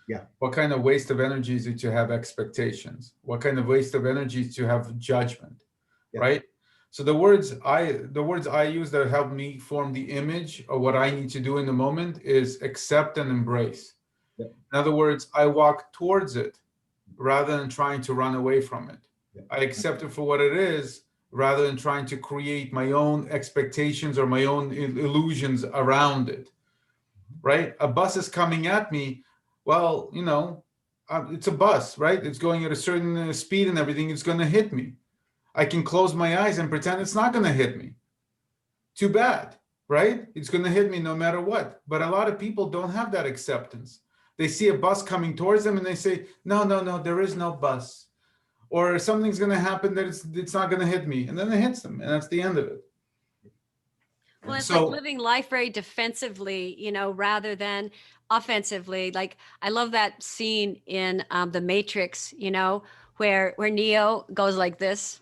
Yeah. What kind of waste of energy is it to have expectations? What kind of waste of energy is to have judgment, Yeah. right? So the words I use that help me form the image of what I need to do in the moment is accept and embrace. Yeah. In other words, I walk towards it rather than trying to run away from it. Yeah. I accept it for what it is rather than trying to create my own expectations or my own illusions around it, right? A bus is coming at me. Well, it's a bus, right? It's going at a certain speed and everything. It's going to hit me. I can close my eyes and pretend it's not going to hit me. Too bad, right? It's going to hit me no matter what. But a lot of people don't have that acceptance. They see a bus coming towards them and they say, no, there is no bus. Or something's going to happen that it's not going to hit me. And then it hits them. And that's the end of it. Well, it's So- like living life very defensively, rather than offensively. Like, I love that scene in The Matrix, where Neo goes like this.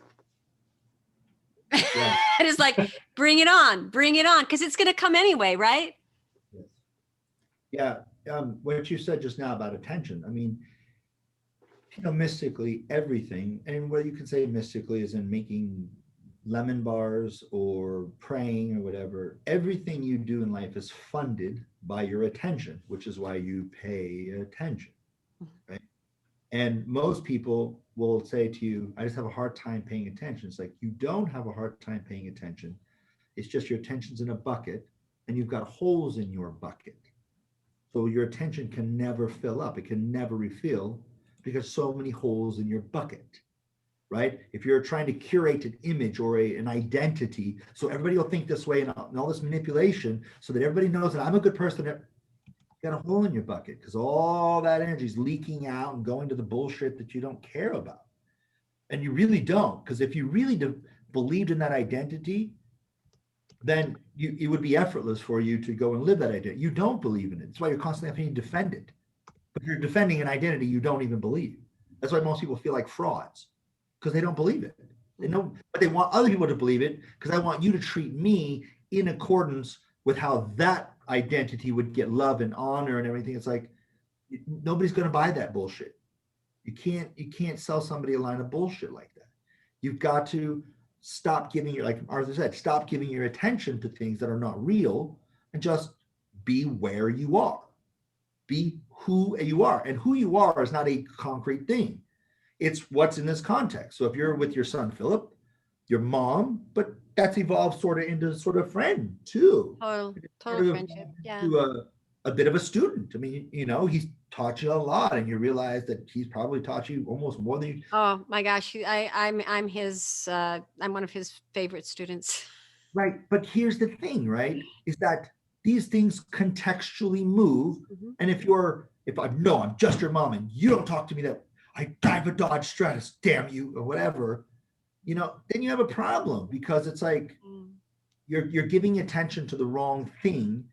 Yeah. And it's like, bring it on, because it's going to come anyway, right? Yes. Yeah. What you said just now about attention, I mean, mystically, everything, and what you can say mystically is in making lemon bars or praying or whatever, everything you do in life is funded by your attention, which is why you pay attention, right? And most people will say to you, I just have a hard time paying attention. It's like, you don't have a hard time paying attention. It's just your attention's in a bucket and you've got holes in your bucket. So your attention can never fill up. It can never refill because so many holes in your bucket, right? If you're trying to curate an image or an identity, so everybody will think this way and all this manipulation so that everybody knows that I'm a good person, you got a hole in your bucket because all that energy is leaking out and going to the bullshit that you don't care about. And you really don't, because if you really believed in that identity, then it would be effortless for you to go and live that identity. You don't believe in it. That's why you're constantly having to defend it. But you're defending an identity you don't even believe. That's why most people feel like frauds, because they don't believe it. They know, but they want other people to believe it because I want you to treat me in accordance with how that identity would get love and honor and everything. It's like, nobody's going to buy that bullshit. You can't sell somebody a line of bullshit like that. You've got to stop giving your, like Arthur said, stop giving your attention to things that are not real and just be where you are. Be who you are. And who you are is not a concrete thing. It's what's in this context. So if you're with your son, Philip, your mom, but that's evolved sort of into sort of friend too. Total Sort of friendship. Yeah. to a bit of a student. I mean, he's taught you a lot and you realize that he's probably taught you almost more than you. Oh my gosh. I'm one of his favorite students. Right. But here's the thing, right? Is that these things contextually move. Mhm. And if I'm just your mom and you don't talk to me that I drive a Dodge Stratus, damn you, or whatever, then you have a problem because it's like Mm. you're giving attention to the wrong thing.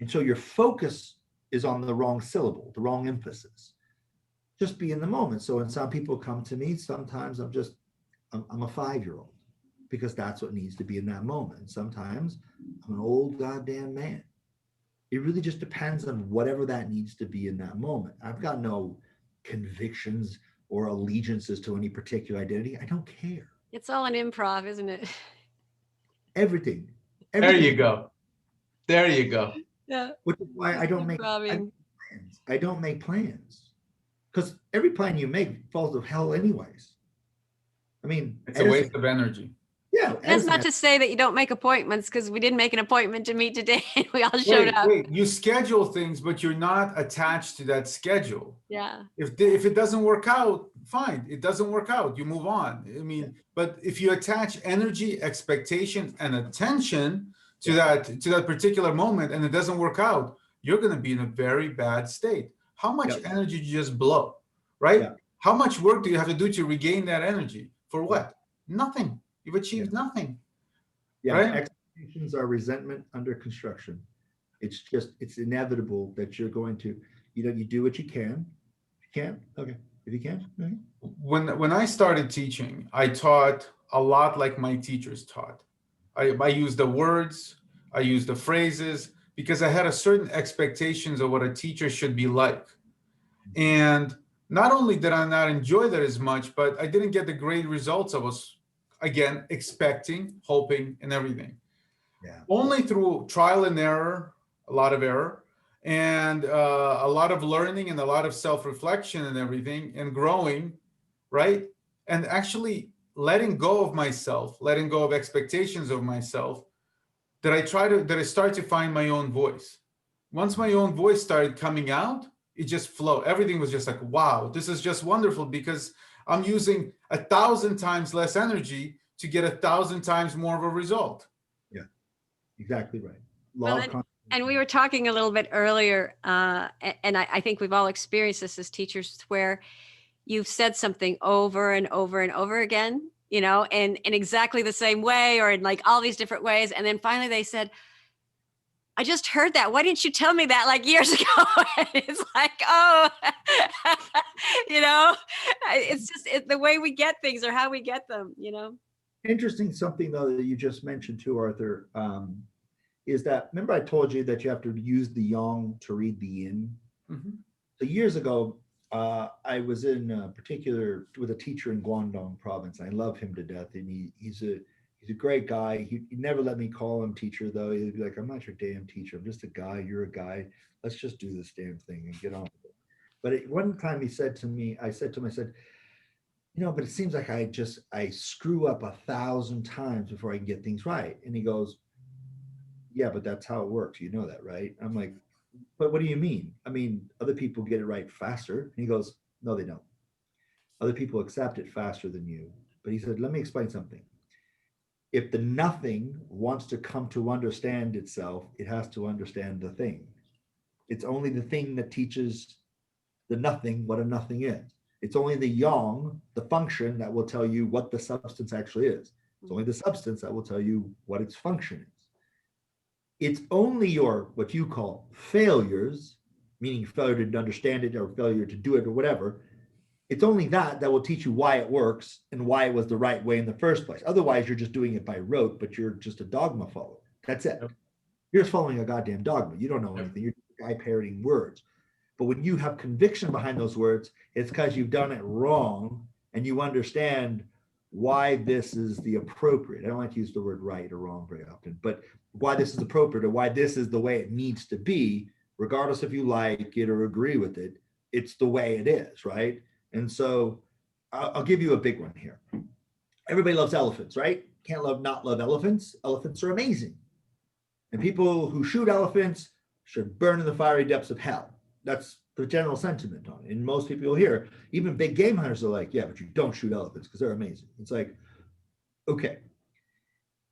And so your focus is on the wrong syllable, the wrong emphasis. Just be in the moment. So when some people come to me, sometimes I'm a 5-year-old because that's what needs to be in that moment. Sometimes I'm an old goddamn man. It really just depends on whatever that needs to be in that moment. I've got no convictions or allegiances to any particular identity. I don't care. It's all an improv, isn't it? Everything. There you go. There you go. Yeah. Which is why I don't make Improving. plans. I don't make plans. Because every plan you make falls to hell anyways. I mean, It's a waste of energy. Yeah. That's not to say that you don't make appointments, because we did make an appointment to meet today and we all showed up. Wait, you schedule things, but you're not attached to that schedule. Yeah. If it doesn't work out, fine. It doesn't work out. You move on. I mean, but if you attach energy, expectation, and attention to that particular moment, and it doesn't work out, you're going to be in a very bad state. How much energy did you just blow, right? Yeah. How much work do you have to do to regain that energy? For what? Nothing. You've achieved nothing. Yeah. Right? Expectations are resentment under construction. It's inevitable that you're going to, you do what you can. If you can, okay. If you can, okay. When I started teaching, I taught a lot like my teachers taught. I used the words, I used the phrases, because I had a certain expectations of what a teacher should be like. And not only did I not enjoy that as much, but I didn't get the great results I was, again, expecting, hoping, and everything. Yeah. Only through trial and error, a lot of error, and a lot of learning and a lot of self-reflection and everything, and growing, right? And actually letting go of myself, letting go of expectations of myself, that I start to find my own voice. Once my own voice started coming out, it just flowed. Everything was just like, wow, this is just wonderful, because I'm using 1,000 times less energy to get 1,000 times more of a result. Yeah, exactly right. Well, and we were talking a little bit earlier, and I think we've all experienced this as teachers, where you've said something over and over and over again, and in exactly the same way, or in like all these different ways. And then finally they said, I just heard that. Why didn't you tell me that like years ago? And it's like, oh, it's just the way we get things or how we get them, Interesting something though that you just mentioned too, Arthur, is that, remember I told you that you have to use the yang to read the yin? Mm-hmm. So years ago, I was in particular with a teacher in Guangdong province. I love him to death, and he's a great guy. He never let me call him teacher though. He'd be like, I'm not your damn teacher. I'm just a guy. You're a guy. Let's just do this damn thing and get on with it. But one time he said to me, I said, but it seems like I screw up 1,000 times before I can get things right. And he goes, yeah, but that's how it works. You know that, right? I'm like, but what do you mean? I mean, other people get it right faster. And he goes, no, they don't. Other people accept it faster than you. But he said, let me explain something. If the nothing wants to come to understand itself, it has to understand the thing. It's only the thing that teaches the nothing what a nothing is. It's only the yang, the function, that will tell you what the substance actually is. It's only the substance that will tell you what its function is. It's only your, what you call failures, meaning failure to understand it or failure to do it or whatever. It's only that will teach you why it works and why it was the right way in the first place. Otherwise, you're just doing it by rote, but you're just a dogma follower. That's it. Yep. You're just following a goddamn dogma. You don't know anything. You're just a guy parroting words. But when you have conviction behind those words, it's because you've done it wrong and you understand why this is the appropriate. I don't like to use the word right or wrong very often, but why this is appropriate or why this is the way it needs to be, regardless if you like it or agree with it. It's the way it is, right? And so I'll give you a big one here. Everybody loves elephants, right? Can't not love elephants. Elephants are amazing. And people who shoot elephants should burn in the fiery depths of hell. That's the general sentiment on it. And most people you'll hear, even big game hunters are like, yeah, but you don't shoot elephants because they're amazing. It's like, okay.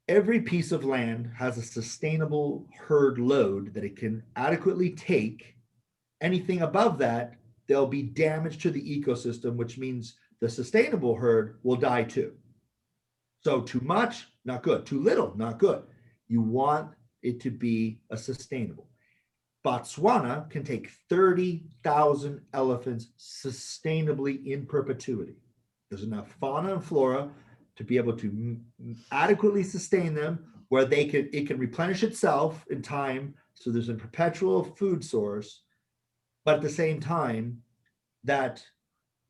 Every piece of land has a sustainable herd load that it can adequately take. Anything above that, there'll be damage to the ecosystem, which means the sustainable herd will die too. So too much, not good. Too little, not good. You want it to be a sustainable. Botswana can take 30,000 elephants sustainably in perpetuity. There's enough fauna and flora to be able to adequately sustain them where it can replenish itself in time. So there's a perpetual food source, but at the same time that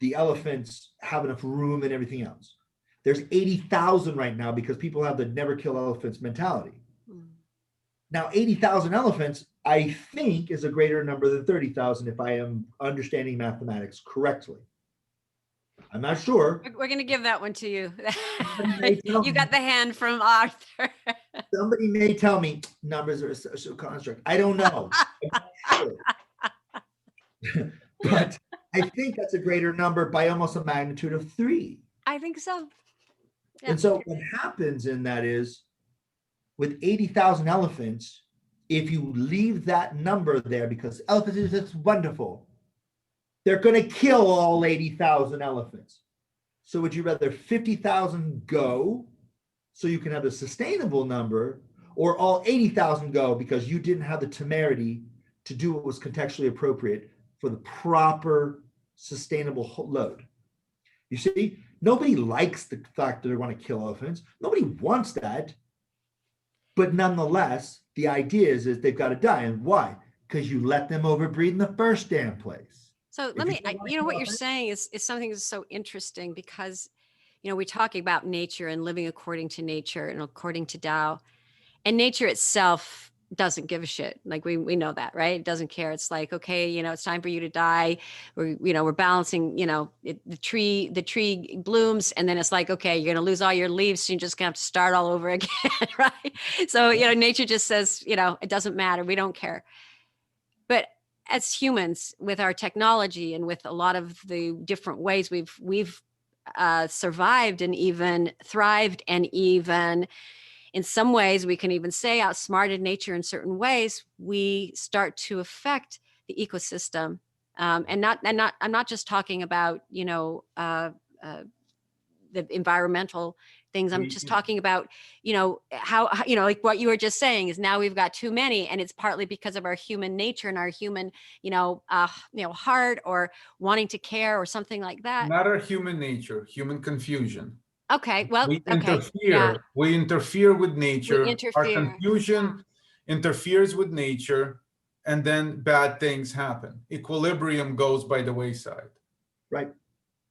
the elephants have enough room and everything else. There's 80,000 right now because people have the never kill elephants mentality. Now, 80,000 elephants, I think, is a greater number than 30,000 if I am understanding mathematics correctly. I'm not sure. We're going to give that one to you. You got the hand from Arthur. Somebody may tell me numbers are a social construct. I don't know. I'm not sure. But I think that's a greater number by almost a magnitude of 3. I think so. Yeah. And so what happens in that is, with 80,000 elephants, if you leave that number there, because elephants is just wonderful, they're going to kill all 80,000 elephants. So would you rather 50,000 go so you can have a sustainable number, or all 80,000 go because you didn't have the temerity to do what was contextually appropriate for the proper sustainable load. You see, nobody likes the fact that they want to kill elephants. Nobody wants that. But nonetheless, the idea is they've got to die. And why? Because you let them overbreed in the first damn place. So If let you me, don't like you know, what you're elephants- saying is something that's so interesting because, you know, we're talking about nature and living according to nature and according to Tao, and nature itself doesn't give a shit. Like we know that, right? It doesn't care. It's like, okay, you know, it's time for you to die. We're balancing, you know, the tree blooms, and then it's like, okay, you're going to lose all your leaves. So you're just going to have to start all over again. Right. So, you know, nature just says, you know, it doesn't matter. We don't care. But as humans, with our technology and with a lot of the different ways we've survived and even thrived, and even in some ways we can even say outsmarted nature in certain ways, we start to affect the ecosystem. I'm not just talking about, you know, the environmental things. I'm just talking about, you know, how, you know, like what you were just saying is now we've got too many, and it's partly because of our human nature and our human, you know, heart, or wanting to care or something like that. Not our human nature, human confusion. Okay, well, We okay, interfere. yeah. We interfere with nature. We Our interfere. confusion interferes with nature, and then bad things happen. Equilibrium goes by the wayside. Right.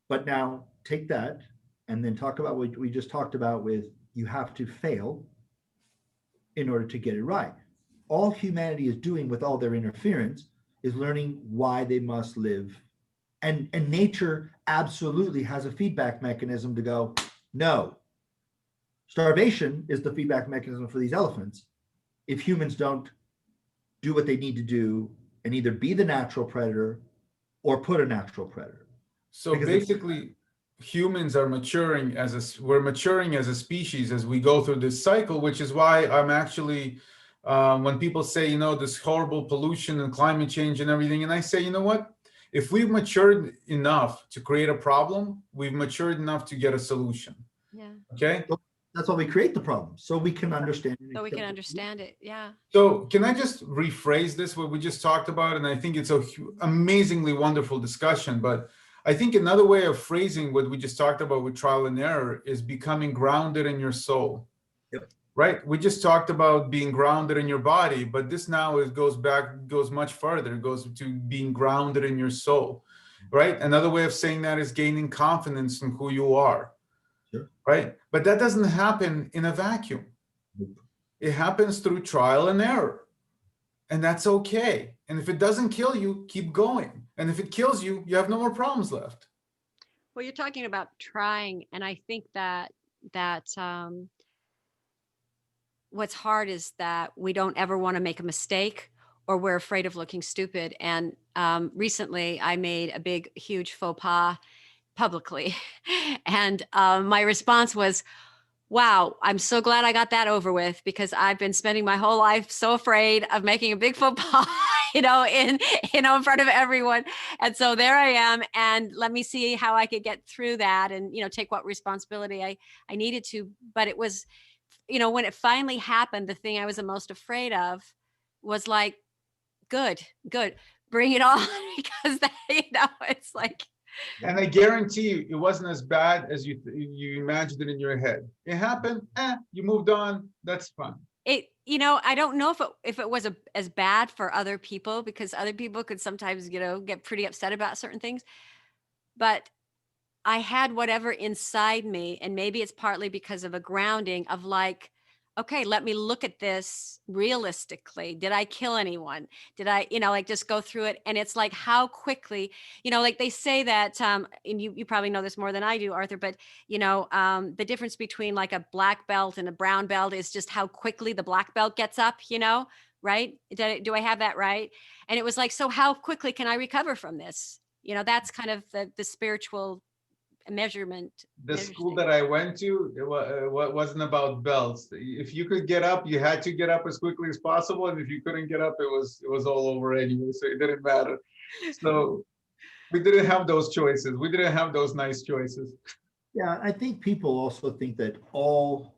But now take that and then talk about what we just talked about with you have to fail in order to get it right. All humanity is doing with all their interference is learning why they must live. And nature absolutely has a feedback mechanism to go, no. Starvation is the feedback mechanism for these elephants. If humans don't do what they need to do and either be the natural predator or put a natural predator. So basically, humans are maturing we're maturing as a species as we go through this cycle, which is why I'm actually, when people say, you know, this horrible pollution and climate change and everything, and I say, you know what? If we've matured enough to create a problem, we've matured enough to get a solution. Yeah. Okay. That's why we create the problem, so we can understand it. So we can understand it. Yeah. So can I just rephrase this, what we just talked about? And I think it's a amazingly wonderful discussion, but I think another way of phrasing what we just talked about with trial and error is becoming grounded in your soul. Yep. Right? We just talked about being grounded in your body, but this now goes much further. It goes to being grounded in your soul, right? Another way of saying that is gaining confidence in who you are, Sure. Right? But that doesn't happen in a vacuum. Nope. It happens through trial and error, and that's okay. And if it doesn't kill you, keep going. And if it kills you, you have no more problems left. Well, you're talking about trying, and I think that what's hard is that we don't ever want to make a mistake, or we're afraid of looking stupid. And recently, I made a big, huge faux pas publicly, and my response was, wow, I'm so glad I got that over with, because I've been spending my whole life so afraid of making a big faux pas, in front of everyone. And so there I am, and let me see how I could get through that, and, take what responsibility I needed to. But it was, when it finally happened, the thing I was the most afraid of was like, good, bring it on, because that, it's like. And I guarantee you, it wasn't as bad as you imagined it in your head. It happened. You moved on. That's fine. I don't know if it was as bad for other people, because other people could sometimes, get pretty upset about certain things. But I had whatever inside me, and maybe it's partly because of a grounding of like, okay, let me look at this realistically. Did I kill anyone? Did I, just go through it? And it's like how quickly, like they say that, and you probably know this more than I do, Arthur, but, the difference between like a black belt and a brown belt is just how quickly the black belt gets up, right? Do I have that right? And it was like, so how quickly can I recover from this? That's kind of the spiritual measurement. The school that I went to, it wasn't about belts. If you could get up, you had to get up as quickly as possible, and if you couldn't get up, it was all over anyway, so it didn't matter. So we didn't have those choices. We didn't have those nice choices. Yeah, I think people also think that all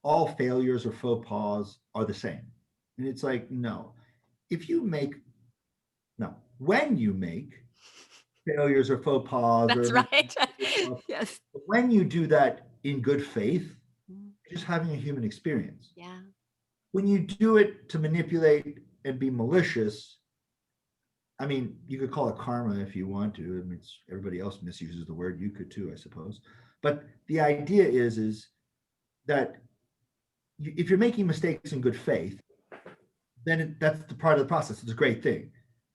all failures or faux pas are the same. And it's like, no, if you make, no, when you make failures or faux pas That's or make right. stuff, Yes. when you do that in good faith, Mm, you're just having a human experience. yeah. When you do it to manipulate and be malicious, I mean, you could call it karma if you want to. I mean, everybody else misuses the word. You could too, I suppose. But the idea is that if you're making mistakes in good faith, then that's the part of the process. It's a great thing.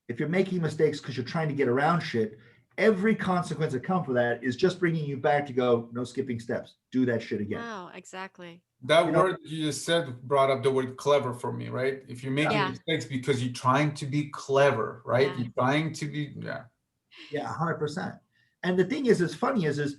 If you're making mistakes because you're trying to get around shit, every consequence that comes for that is just bringing you back to go, no skipping steps. Do that shit again. Oh, exactly. That You know- word you just said brought up the word clever for me, right? If you're making Yeah. mistakes because you're trying to be clever, right? Yeah. You're trying to be, yeah. Yeah, 100%. And the thing is, it's funny is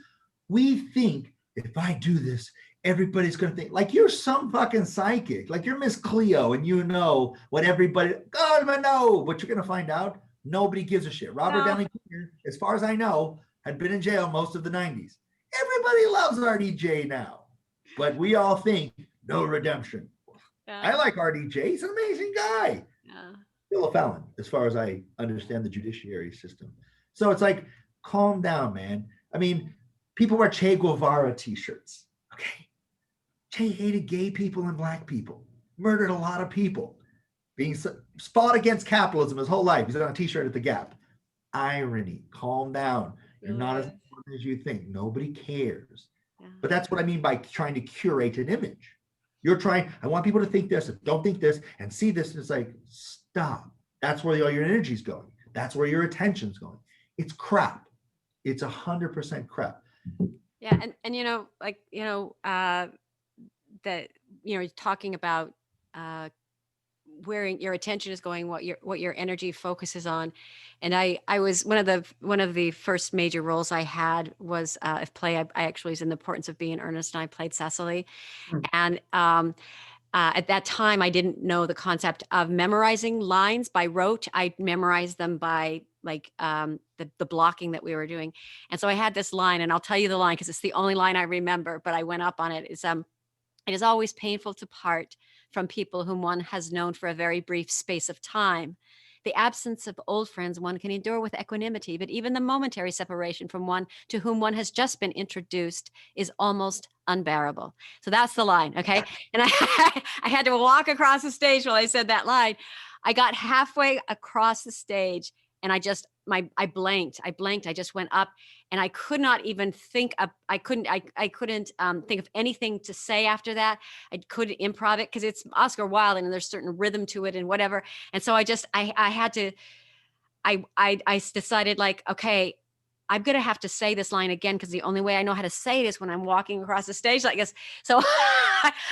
we think if I do this, everybody's going to think like you're some fucking psychic, like you're Miss Cleo, and you know what everybody, God, no, but you're going to find out nobody gives a shit. Robert No. Downey Jr., as far as I know, had been in jail most of the 90s. Everybody loves RDJ now, but we all think no redemption. Yeah. I like RDJ. He's an amazing guy. Yeah. Still a felon, as far as I understand the judiciary system. So it's like, calm down, man. I mean, people wear Che Guevara t-shirts. Okay. Che hated gay people and black people, murdered a lot of people, fought against capitalism his whole life. He's on a t-shirt at the Gap. Irony, calm down. You're not as important as you think. Nobody cares. Yeah. But that's what I mean by trying to curate an image. You're trying, I want people to think this, and don't think this, and see this. And it's like, stop. That's where all your energy's going. That's where your attention's going. It's crap. It's 100% crap. Yeah. And that, talking about where your attention is going, what your energy focuses on. And I was one of the first major roles I had was of play. I actually was in The Importance of Being Earnest, and I played Cecily. And at that time, I didn't know the concept of memorizing lines by rote. I memorized them by like the blocking that we were doing. And so I had this line, and I'll tell you the line because it's the only line I remember, but I went up on it. It is always painful to part from people whom one has known for a very brief space of time. The absence of old friends one can endure with equanimity, but even the momentary separation from one to whom one has just been introduced is almost unbearable. So that's the line, okay? And I had to walk across the stage while I said that line. I got halfway across the stage, and I blanked. I just went up, and I could not even think of, I couldn't think of anything to say after that. I couldn't improv it because it's Oscar Wilde and there's certain rhythm to it and whatever. And so I had to, I decided like, okay, I'm going to have to say this line again because the only way I know how to say it is when I'm walking across the stage like this. So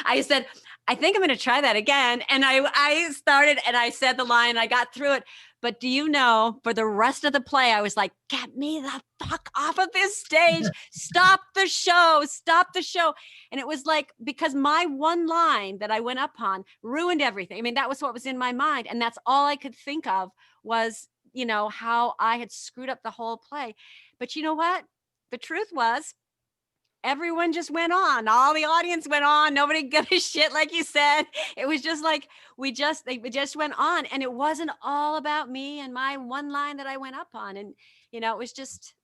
I said, I think I'm going to try that again. And I started and I said the line and I got through it. But do you know, for the rest of the play, I was like, get me the fuck off of this stage. Stop the show. Stop the show. And it was like, because my one line that I went up on ruined everything. I mean, that was what was in my mind. And that's all I could think of was, how I had screwed up the whole play. But you know what? The truth was, everyone just went on. All the audience went on. Nobody gave a shit, like you said. It was just like, we just went on. And it wasn't all about me and my one line that I went up on. And, it was just.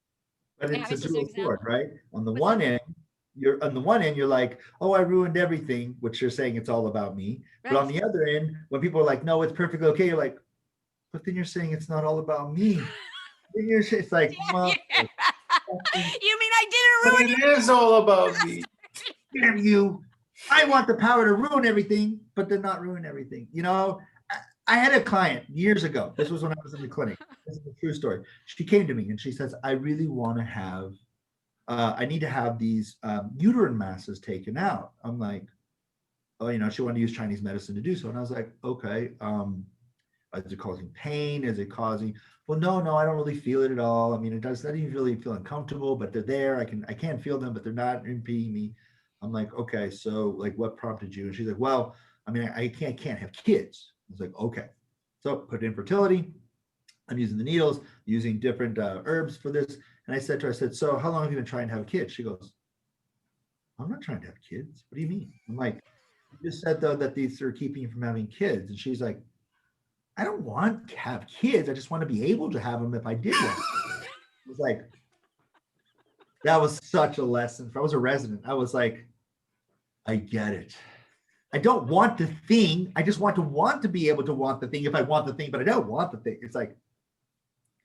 But Yeah, it's it was a just an dual sword, example. right? On the What's one that? end, you're like, oh, I ruined everything, which you're saying it's all about me. But on Right. the other end, when people are like, no, it's perfectly okay, you're like, but then you're saying it's not all about me. Then it's like, well, You mean I But didn't ruin it is all about me. damn you. I want the power to ruin everything, but then not ruin everything. I had a client years ago. This was when I was in the clinic. This is a true story. She came to me and she says, I really want to have, I need to have these uterine masses taken out. I'm like, oh, she wanted to use Chinese medicine to do so. And I was like, okay, is it causing pain? Is it causing, well, no, I don't really feel it at all. I mean, it does, I didn't really feel uncomfortable, but they're there. I can't feel them, but they're not impeding me. I'm like, okay, so like what prompted you? And she's like, well, I mean, I can't have kids. I was like, okay. So put infertility. I'm using the needles, using different herbs for this. And I said to her, so how long have you been trying to have kids? She goes, I'm not trying to have kids. What do you mean? I'm like, You just said though that these are keeping you from having kids. And she's like, I don't want to have kids. I just want to be able to have them if I did want. It was like, that was such a lesson. If I was a resident, I was like, I get it. I don't want the thing. I just want to be able to want the thing if I want the thing, but I don't want the thing. It's like,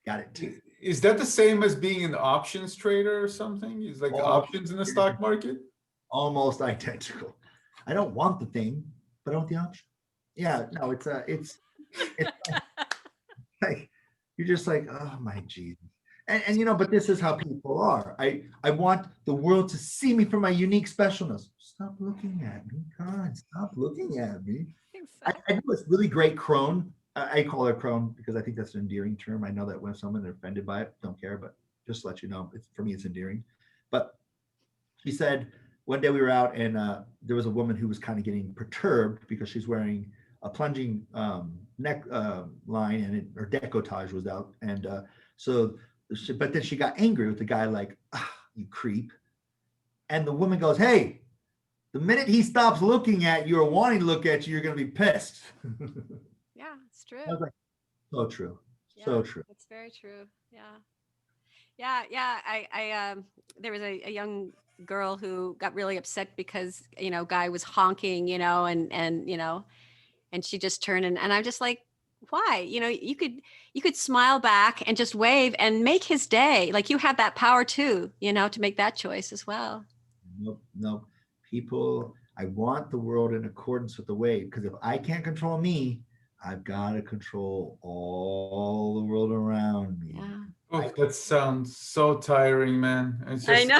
got it. Is that the same as being an options trader or something? Is like options in the stock market? Almost identical. I don't want the thing, but I want the option. Yeah, no, it's like, you're just like, oh my Jesus. And you know, but this is how people are. I want the world to see me for my unique specialness. Stop looking at me. God, stop looking at me. I do this really great crone. I call her crone because I think that's an endearing term. I know that when someone is offended by it, don't care, but just to let you know, for me, it's endearing. But she said one day we were out and there was a woman who was kind of getting perturbed because she's wearing a plunging neck line and her decolletage was out. And but then she got angry with the guy like, you creep. And the woman goes, hey, the minute he stops looking at you or wanting to look at you, you're going to be pissed. Yeah, it's true. I was like, so true. Yeah, So true. it's very true. Yeah. I there was a young girl who got really upset because, guy was honking, and she just turned and I'm just like, why? You could smile back and just wave and make his day. Like you have that power too, to make that choice as well. Nope. People, I want the world in accordance with the wave, because if I can't control me, I've got to control all the world around me. Yeah. Oh, that sounds so tiring, man. It's just, I know.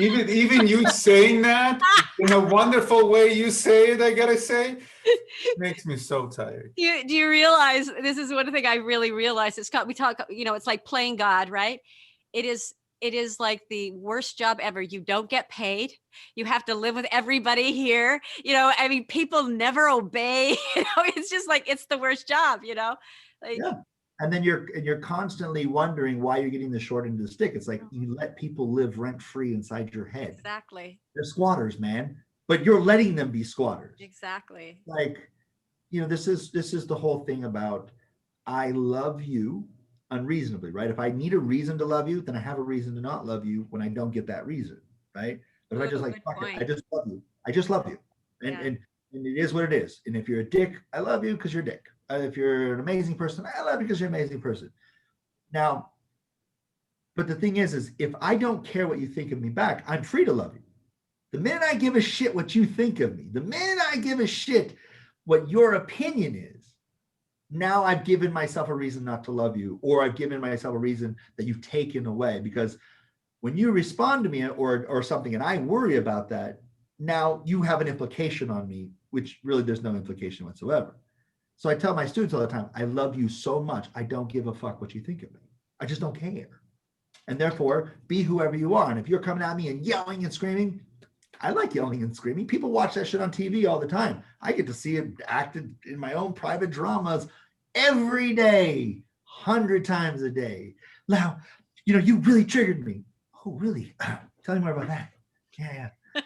even you saying that in a wonderful way you say it, I gotta say, makes me so tired. Do you realize this is one thing I really realized? We talk, it's like playing God, right? It is like the worst job ever. You don't get paid. You have to live with everybody here. I mean, people never obey. It's just like, it's the worst job, like, yeah. And then you're constantly wondering why you're getting the short end of the stick. It's like you let people live rent free inside your head. Exactly. They're squatters, man. But you're letting them be squatters. Exactly. Like, this is the whole thing about I love you unreasonably, right? If I need a reason to love you, then I have a reason to not love you when I don't get that reason, right? But if I just like, fuck it, I just love you. I just love you. And it is what it is. And if you're a dick, I love you because you're a dick. If you're an amazing person, I love you because you're an amazing person. Now, but the thing is if I don't care what you think of me back, I'm free to love you. The minute I give a shit what you think of me, the minute I give a shit what your opinion is, now I've given myself a reason not to love you, or I've given myself a reason that you've taken away. Because when you respond to me or something and I worry about that, now you have an implication on me, which really there's no implication whatsoever. So I tell my students all the time, I love you so much, I don't give a fuck what you think of me. I just don't care. And therefore, be whoever you are. And if you're coming at me and yelling and screaming, I like yelling and screaming. People watch that shit on TV all the time. I get to see it acted in my own private dramas every day, 100 times a day. Now, you really triggered me. Oh, really? Tell me more about that.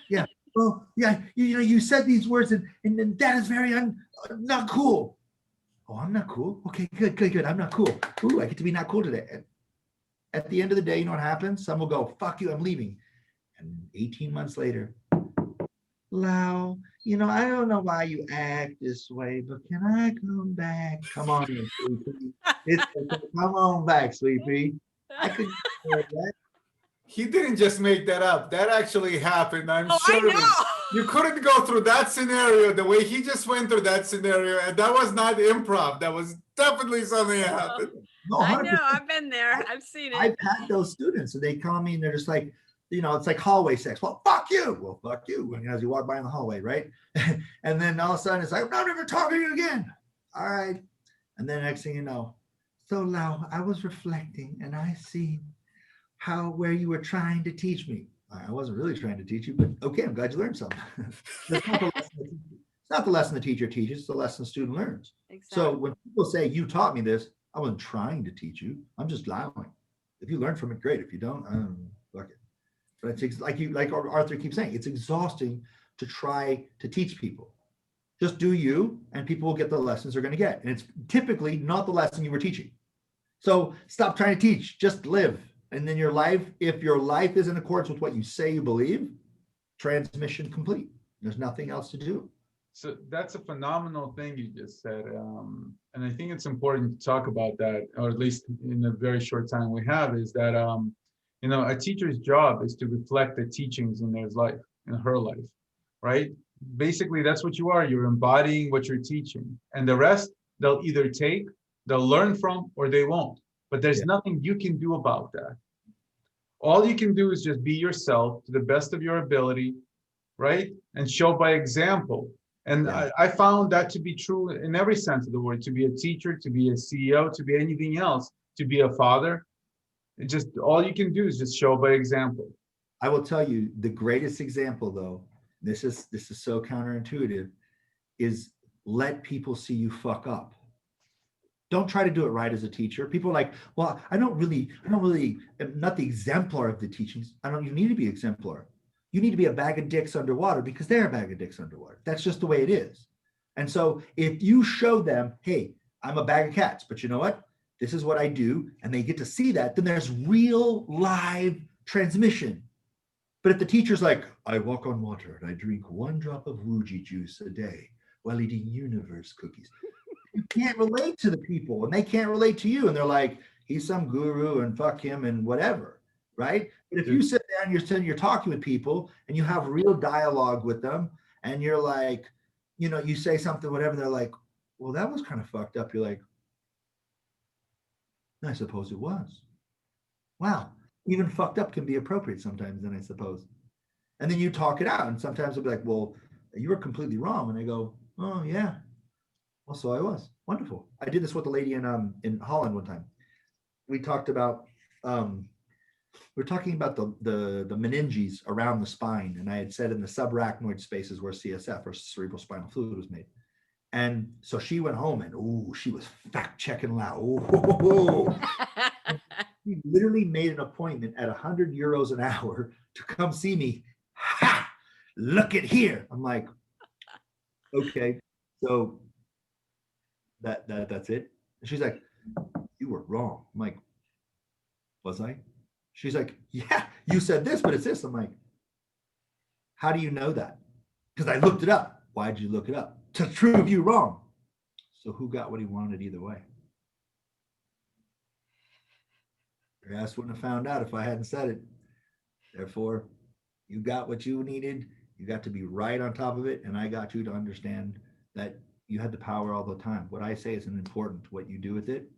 Yeah. Well, yeah, you said these words and that is very not cool. Oh, I'm not cool. Okay, good. I'm not cool. Ooh, I get to be not cool today. And at the end of the day, you know what happens? Some will go, fuck you, I'm leaving. And 18 months later, Lao, I don't know why you act this way, but can I come back? Come on in, sweetie. Come on back, sweetie. I could that. He didn't just make that up. That actually happened. I'm sure. I know. You couldn't go through that scenario the way he just went through that scenario. And that was not improv. That was definitely something that happened. No, I know. I've been there. I've seen it. I've had those students and they come me and they're just like, it's like hallway sex. Well, fuck you. Well, fuck you. And as you walk by in the hallway, right? And then all of a sudden it's like, I'm not ever talking to you again. All right. And then next thing you know, so Lao, I was reflecting and I see where you were trying to teach me. I wasn't really trying to teach you, but okay, I'm glad you learned something. It's not the lesson the teacher teaches, it's the lesson the student learns. Exactly. So when people say you taught me this, I wasn't trying to teach you. I'm just allowing. If you learn from it, great. If you don't, fuck it. But it's like Arthur keeps saying, it's exhausting to try to teach people. Just do you, and people will get the lessons they're going to get. And it's typically not the lesson you were teaching. So stop trying to teach, just live. And then your life, if your life is in accordance with what you say you believe, transmission complete. There's nothing else to do. So that's a phenomenal thing you just said. And I think it's important to talk about that, or at least in the very short time we have, is that, a teacher's job is to reflect the teachings in their life, in her life, right? Basically, that's what you are. You're embodying what you're teaching. And the rest, they'll either take, they'll learn from, or they won't. But there's nothing you can do about that. All you can do is just be yourself to the best of your ability, right? And show by example. And I found that to be true in every sense of the word, to be a teacher, to be a CEO, to be anything else, to be a father. It just, all you can do is just show by example. I will tell you the greatest example, though, this is so counterintuitive, is let people see you fuck up. Don't try to do it right as a teacher. People are like, well, I'm not the exemplar of the teachings. You need to be exemplar. You need to be a bag of dicks underwater because they're a bag of dicks underwater. That's just the way it is. And so if you show them, hey, I'm a bag of cats, but you know what? This is what I do, and they get to see that, then there's real live transmission. But if the teacher's like, I walk on water and I drink 1 drop of Wuji juice a day while eating universe cookies, you can't relate to the people, and they can't relate to you. And they're like, he's some guru and fuck him and whatever, right? But if you sit down, you're talking with people and you have real dialogue with them, and you're like, you say something, whatever, they're like, well, that was kind of fucked up. You're like, I suppose it was. Wow. Even fucked up can be appropriate sometimes, then I suppose. And then you talk it out, and sometimes they'll be like, well, you were completely wrong. And I go, oh yeah. Well, so I was. Wonderful. I did this with a lady in Holland one time. We talked about we're talking about the meninges around the spine, and I had said in the subarachnoid spaces where CSF, or cerebral spinal fluid, was made. And so she went home, and she was fact checking loud. She literally made an appointment at 100 euros an hour to come see me. Ha! Look at here. I'm like, okay, so that's it. And she's like, you were wrong. I'm like, was I? She's like, yeah, you said this, but it's this. I'm like, how do you know that? Because I looked it up. Why'd you look it up? To prove you wrong. So who got what he wanted either way? Your ass wouldn't have found out if I hadn't said it. Therefore, you got what you needed. You got to be right on top of it. And I got you to understand that you had the power all the time. What I say isn't important. What you do with it,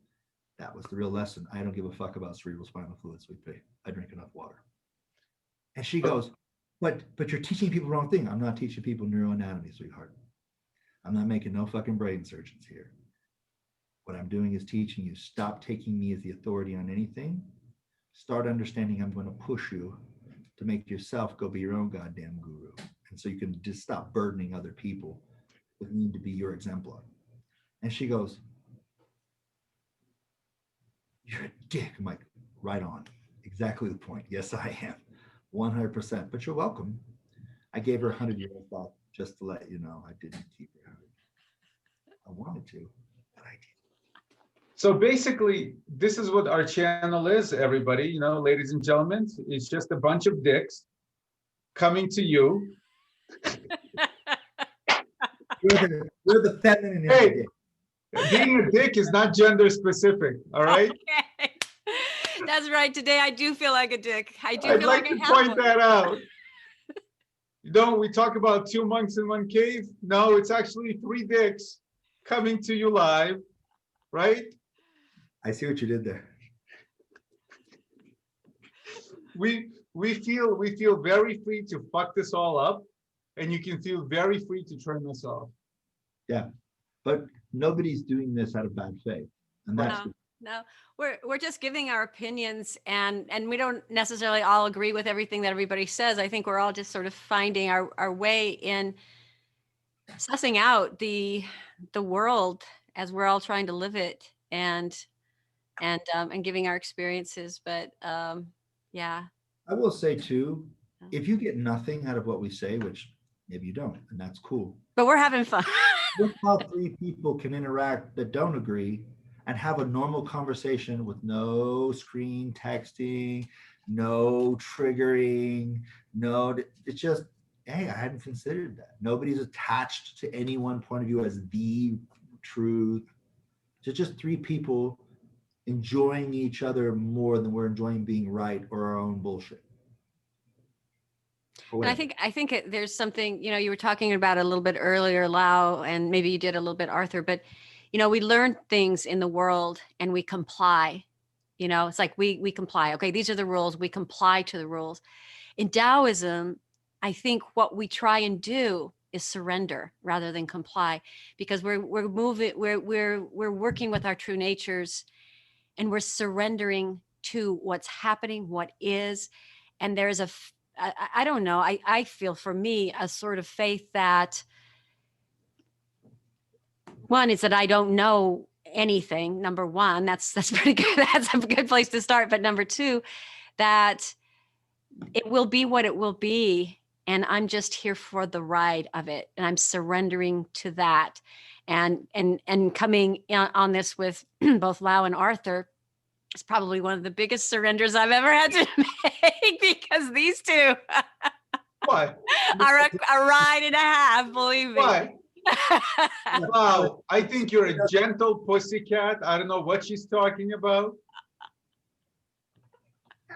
that was the real lesson. I don't give a fuck about cerebral spinal fluid, sweetie. I drink enough water. And she goes, but you're teaching people the wrong thing. I'm not teaching people neuroanatomy, sweetheart. I'm not making no fucking brain surgeons here. What I'm doing is teaching you, stop taking me as the authority on anything. Start understanding I'm going to push you to make yourself go be your own goddamn guru. And so you can just stop burdening other people with need to be your exemplar. And she goes, you're a dick. I'm like, right on. Exactly the point. Yes, I am. 100%. But you're welcome. I gave her 100 euros back just to let you know I didn't keep her 100. I wanted to, but I did. So basically, this is what our channel is, everybody, ladies and gentlemen. It's just a bunch of dicks coming to you. We're the feminine. Hey, being a dick is not gender specific, all right? Okay. That's right. Today I do feel like a dick. I do I'd feel like like to I have point one. that out. We talk about 2 monks in 1 cave. No, it's actually 3 dicks coming to you live, right? I see what you did there. We feel very free to fuck this all up, and you can feel very free to turn this off. Yeah, but nobody's doing this out of bad faith, and that's No, we're just giving our opinions, and we don't necessarily all agree with everything that everybody says. I think we're all just sort of finding our way in sussing out the world as we're all trying to live it, and giving our experiences. But yeah. I will say too, if you get nothing out of what we say, which maybe you don't, and that's cool. But we're having fun. Look how three people can interact that don't agree and have a normal conversation with no screen texting, no triggering, no, it's just, hey, I hadn't considered that. Nobody's attached to any one point of view as the truth. It's just three people enjoying each other more than we're enjoying being right or our own bullshit. And I think there's something, you were talking about a little bit earlier, Lao, and maybe you did a little bit, Arthur, but we learn things in the world and we comply. It's like we comply. Okay, these are the rules. We comply to the rules. In Taoism, I think what we try and do is surrender rather than comply, because we're moving, we're working with our true natures, and we're surrendering to what's happening, what is, and there's I don't know. I feel, for me, a sort of faith that, one is that I don't know anything. Number one, that's pretty good. That's a good place to start. But number two, that it will be what it will be, and I'm just here for the ride of it, and I'm surrendering to that, and coming on this with both Lao and Arthur. It's probably one of the biggest surrenders I've ever had to make, because these two What? are a ride and a half, believe me. What? Wow, I think you're a gentle pussycat. I don't know what she's talking about.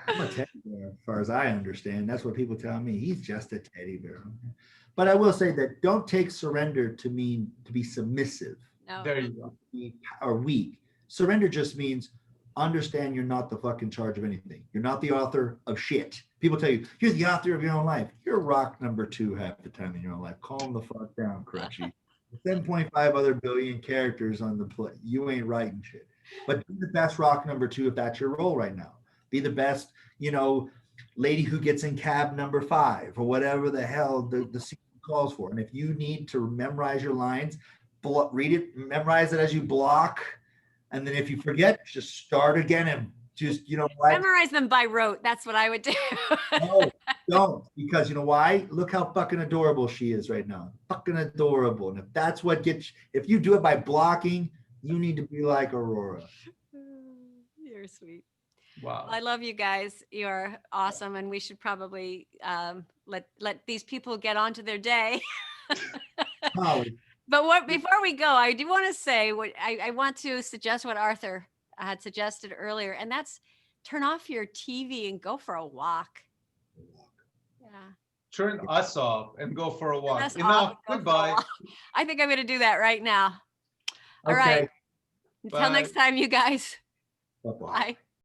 I'm a teddy bear, as far as I understand. That's what people tell me. He's just a teddy bear. But I will say that don't take surrender to mean to be submissive. No. There you go. Or weak. Surrender just means understand you're not the fucking charge of anything. You're not the author of shit. People tell you, you're the author of your own life. You're rock number 2 half the time in your own life. Calm the fuck down, Crutchy. 7.5 other billion characters on the play. You ain't writing shit. But be the best rock number 2 if that's your role right now. Be the best, lady who gets in cab number 5 or whatever the hell the scene calls for. And if you need to memorize your lines, read it, memorize it as you block. And then if you forget, just start again and just, Memorize them by rote. That's what I would do. No, don't. Because you know why? Look how fucking adorable she is right now. Fucking adorable. And if that's what if you do it by blocking, you need to be like Arorah. You're sweet. Wow. I love you guys. You're awesome. And we should probably let these people get on to their day. Holly, But before we go, I do want to say what I want to suggest what Arthur had suggested earlier, and that's turn off your TV and go for a walk. Yeah. Turn us off and go for a Turn walk. us off Enough. and go for a Goodbye. walk. I think I'm going to do that right now. All okay. right. Until Bye. next time, you guys. Bye-bye. Bye.